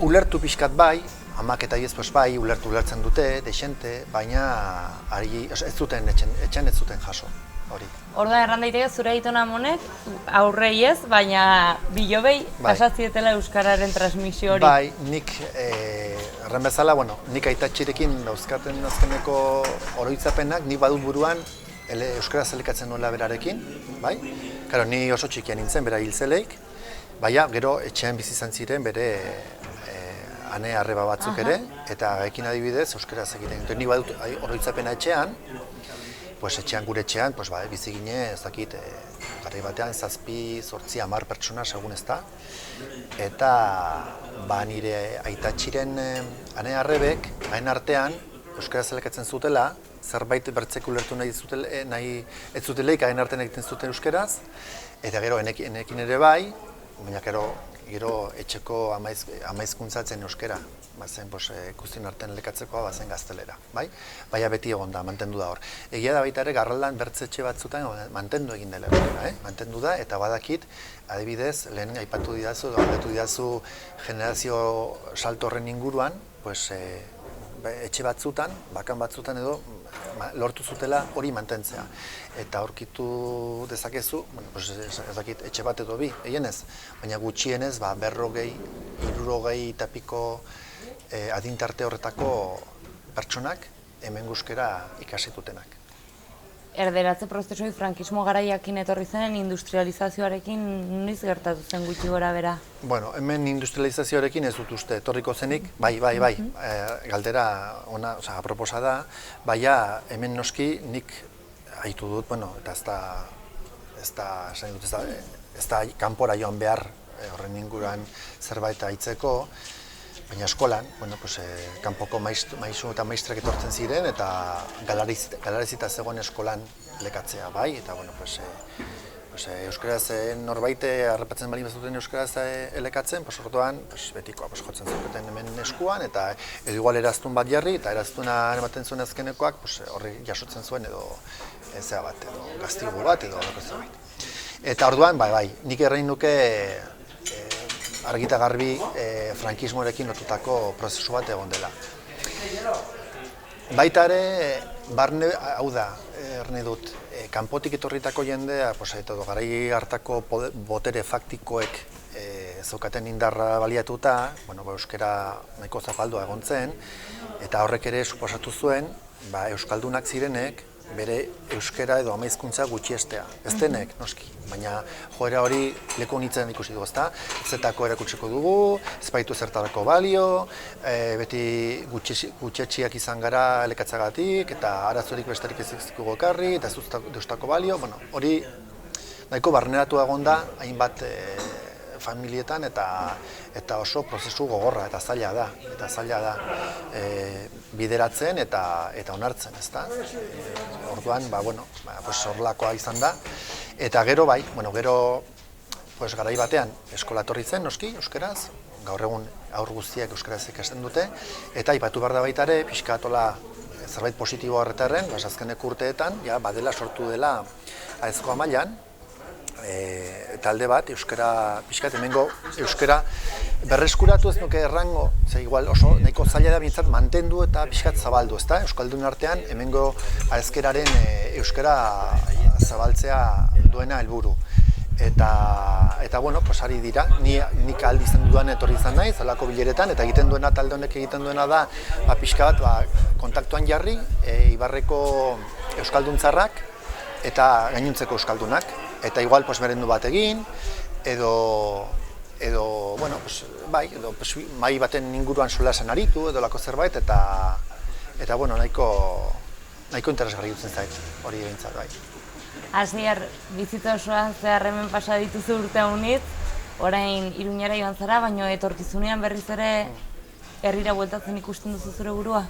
Ulertu pixkat bai, amak eta iez bai, ulertzen dute, desente, baina ez zuten etxean ez zuten jaso, hori. Orda erran daiteke zure aitona amonek, aurrei ez, baina bilobei pasatzietela euskararen transmisio hori. Bai, nik erran bezala, nik aitatxirekin dauzkaten azkeneko oroitzapenak, nik badut buruan euskara zelekatzen nuela berarekin, bai? Karo, ni oso txikian nintzen, bera hiltzeleik, baina gero etxean bizi izan ziren bere ane arreba batzuk ere, eta ekin adibidez euskaraz egiten. Nik badut oroitzapena etxean, gure etxean, bizi gine, ez dakit, garai batean, 7, 8, 10 pertsona segun ez da. Eta nire aitatxiren ane arrebek, hain artean, euskaraz elekatzen zutela, zerbait bertzeko ulertu nahi ez zutela, ikaden artean egiten zuten euskeraz, eta gero enekin ere bai, baina gero etxeko amaizkuntzatzen euskera, bazen ikusten artean elekatzeko bazen gaztelera, bai? Baina beti egon da, mantendu da hor. Egia da baita ere, Garraldan bertzetxe batzutan mantendu egin dela euskera, mantendu da, eta badakit, adibidez, lehen aipatu didazu generazio salto horren inguruan, etxe batzutan, bakan batzutan edo, lortu zutela hori mantentzea. Eta aurkitu dezakezu, ez dakit, etxe bat edo bi, egienez, baina gutxienez, 40, 60 eta piko adintarte horretako pertsonak hemen euskera ikasitutenak. Erderatze prozesui frankismo garaiakin etorri zen industrializazioarekin noiz gertatu zen gutxi gora bera? Bueno, hemen industrializazioarekin ez dut uste etorriko zenik, bai, galdera ona, aproposa da, baina hemen noski nik haitu dut, eta ez da kanpora joan behar horren inguruan zerbait aitzeko, baina eskolan, kanpoko maisu eta maistrak etortzen ziren eta galarizita zegoen eskolan lekatzea, bai, eta euskaraz norbait harrapatzen bali bazuten euskaraz elekatzen, orduan betikoa jotzen zuten hemen eskuan, eta edo igual eraztun bat jarri, eta eraztuna ematen zuen azkenekoak horri jasotzen zuen edo ezea bat, edo gastigu bat, edo zerbait. Eta orduan, bai, nik errein nuke argita garbi frankismoarekin lotutako prozesu bat egon dela. Baita ere, barne, hau da, erne dut, kanpotik etorritako jendea, garai hartako botere faktikoek zeukaten indarra baliatuta, euskara nahiko zapaldua egon zen, eta horrek ere suposatu zuen, euskaldunak zirenek, bere euskara edo amaizkuntza gutxiestea. Ez denek, noski, baina joera hori leku nitzen ikusi dugu, ezta? Zetako erakutsiko dugu, ez baitu zertarako balio, beti gutxetxiak izan gara elekatzagatik, eta arazorik besterik ez dugu ekarri, eta ez deustako balio, hori nahiko barneratu egon da, hainbat familietan, eta oso prozesu gogorra, eta zaila da, bideratzen eta onartzen, ezta? Orduan, horrelakoa izan da, eta gero bai, garai batean eskola etorri zen, noski, euskeraz, gaur egun haur guztiak euskaraz ikasten dute, eta aipatu behar da baita ere, pixkatola zerbait positibo horretarren, azkeneko urteetan, badela sortu dela aezkoa mailan, talde bat, euskara, pixkat, hemengo euskara berreskuratu ez nuke errango, igual oso nahiko zaila da bintzat mantendu eta pixkat zabaldu, ezta? Euskaldun artean, hemengo aezkeraren euskara zabaltzea duena helburu. Eta ari dira, nik aldi izan dudan etorri izan naiz, alako bileretan, eta egiten duena, talde honek egiten duena da, pixka bat, kontaktuan jarri, Ibarreko euskalduntzarak eta gainuntzeko euskaldunak. Eta igual merendu bat egin, edo mai baten inguruan solasen aritu, edo lako zerbait, eta nahiko interesgarri dutzen zait, hori egintzat, bai. Asier, bizitza osoan zehar hemen pasa dituzu urte honit, orain Iruñera joan zara, baina etorkizunean berriz ere herrira bueltatzen ikusten duzu zure burua?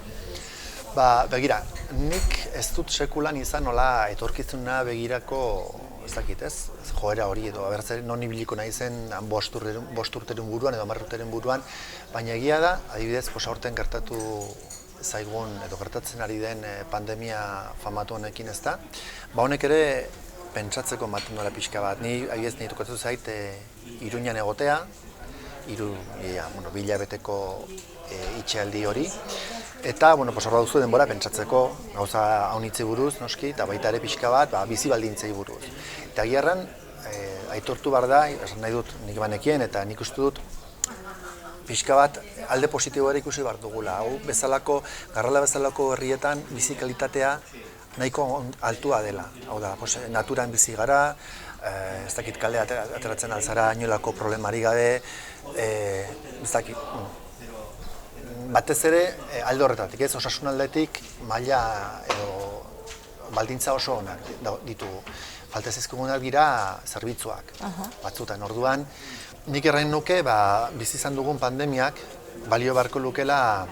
Begira, nik ez dut sekulan izan nola etorkizuna begirako ez dakit ez, joera hori edo non ibiliko nahi zen 5 urteren buruan edo 10 urteren buruan, baina egia da, adibidez, aurten gertatu zaigun edo gertatzen ari den pandemia famatu honekin ez da, honek ere pentsatzeko ematen duela pixka bat, adibidez nahi tokatu zait Iruñan egotea, 2 hilabeteko itxealdi hori, eta, hor duzu denbora pentsatzeko gauza haunitzi buruz, noski, eta baita ere pixka bat, bizi baldintzei buruz. Eta gierran, aitortu behar da, esan nahi dut nik banekien, eta nik uste dut pixka bat alde positiboa ikusi behar dugula. Hau bezalako, Garralda bezalako herrietan bizi kalitatea nahiko altua dela. Hau da, naturan bizi gara, ez dakit kalea ateratzen alzara, inolako problemari gabe, ez dakit, batez ere alde horretatik, ez osasun aldetik maila edo baldintza oso onak ditugu. Falta zizkigunak dira zerbitzuak batzutan. Orduan, nik errain nuke bizi izan dugun pandemiak balio beharko lukela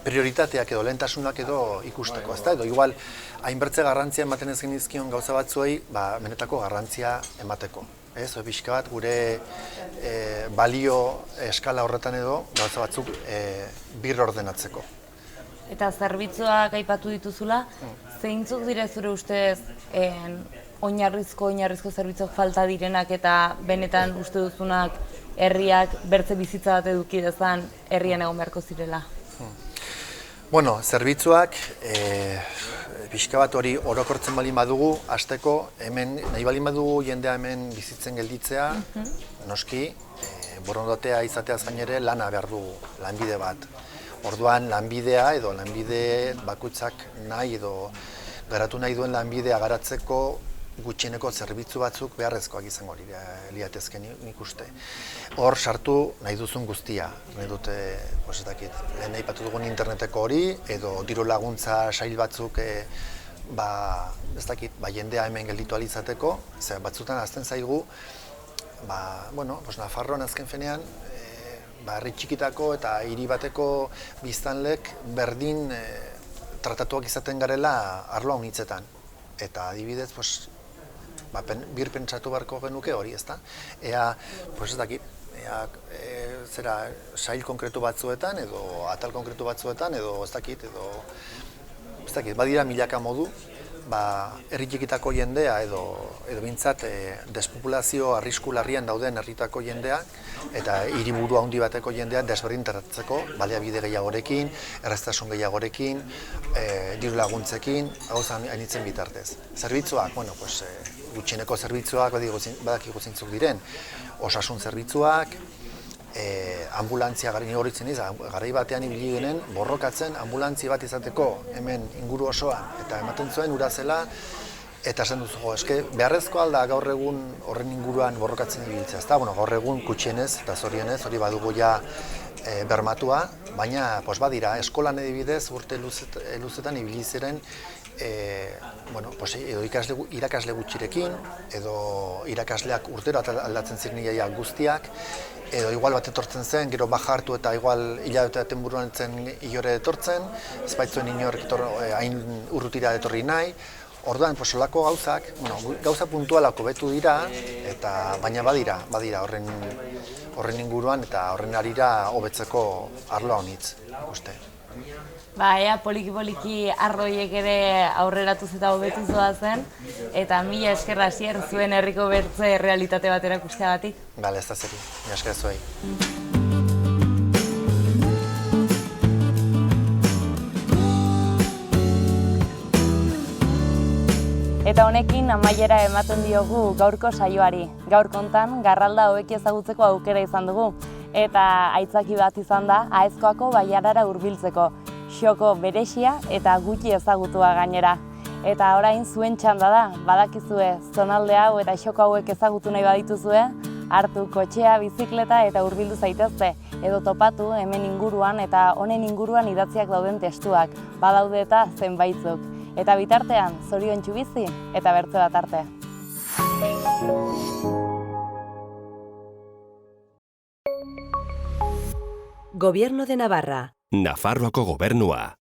prioritateak edo lehentasunak edo ikusteko, ezta? Edo igual hainbertze garrantzia ematen ez genizkion gauza batzuei, benetako garrantzia emateko. Ez, pixka bat gure balio eskala horretan edo gauza batzuk bir ordenatzeko. Eta zerbitzuak aipatu dituzula, zeintzuk dire zure ustez oinarrizko zerbitzuak falta direnak eta benetan uste duzunak herriak bertze bizitza bat eduki dezan herrian egon beharko zirela? Bueno, zerbitzuak, pixka bat hori orokortzen baldin badugu, hasteko hemen nahi baldin badugu jendea hemen bizitzen gelditzea, noski, borondatea izateaz gainere lana behar dugu, lanbide bat. Orduan lanbidea edo lanbide bakoitzak nahi edo garatu nahi duen lanbidea garatzeko gutxieneko zerbitzu batzuk beharrezkoak izango liatezke nik uste. Hor sartu nahi duzun guztia, nahi dute, ez dakit, nahi patu dugun interneteko hori, edo diru laguntza sail batzuk, ez dakit, jendea hemen gelditu ahal izateko, batzutan azten zaigu, Nafarroan azken fenean, herri txikitako eta hiri bateko biztanlek berdin tratatuak izaten garela arlo honitzetan. Eta adibidez, bir pentsatu beharko genuke hori, ezta? Ea, ez dakit, sail konkretu batzuetan edo atal konkretu batzuetan edo ez dakit, badira milaka modu, herri txikitako jendea edo bintzat despopulazio arrisku larrian dauden herritako jendea eta hiriburu handi bateko jendea desberdin tratatzeko baliabide gehiagorekin, erraztasun gehiagorekin, diru laguntzekin, gauza hainitzen bitartez. Zerbitzuak, gutxieneko zerbitzuak badakigu zeintzuk diren, osasun zerbitzuak, ambulantzia gari horitzen garai batean ibili ginen borrokatzen ambulantzia bat izateko hemen inguru osoan eta ematen zuen ura zela eta esan duzu, beharrezko alda gaur egun horren inguruan borrokatzen ibiltzea, ezta? Gaur egun gutxienez eta zorionez hori badugu ja bermatua, baina badira eskolan adibidez urte luzetan ibili ziren edo irakasle gutxirekin, edo irakasleak urtero aldatzen ziren iaia guztiak, edo igual bat etortzen zen, gero baja hartu eta igual hilabete baten buruan zen ilore etortzen, ez baitzuen inork hain urrutira etorri nahi. Orduan, solako gauzak, gauza puntualako betu dira, baina badira horren inguruan eta horren arira hobetzeko arloa honitz, ikuste. Ea poliki-poliki arroiek ere aurreratuz eta hobetuz doazen, eta mila esker hasier zuen herriko bertze realitate bat erakusteagatik. Bale, ez da zeri, mila esker zuei. Eta honekin amaiera ematen diogu gaurko saioari. Gaur kontan Garralda hobeki ezagutzeko aukera izan dugu, eta aitzaki bat izan da Aezkoako bailarara hurbiltzeko. Xoko beresia eta gutxi ezagutua gainera. Eta orain zuen txanda da, badakizue zonalde hau eta xoko hauek ezagutu nahi badituzue, hartu kotxea, bizikleta eta hurbildu zaitezte, edo topatu hemen inguruan eta honen inguruan idatziak dauden testuak, badaude eta zenbaitzuk. Eta bitartean, zoriontsu bizi eta bertze bat arte. Gobierno de Navarra. Nafarroako gobernua.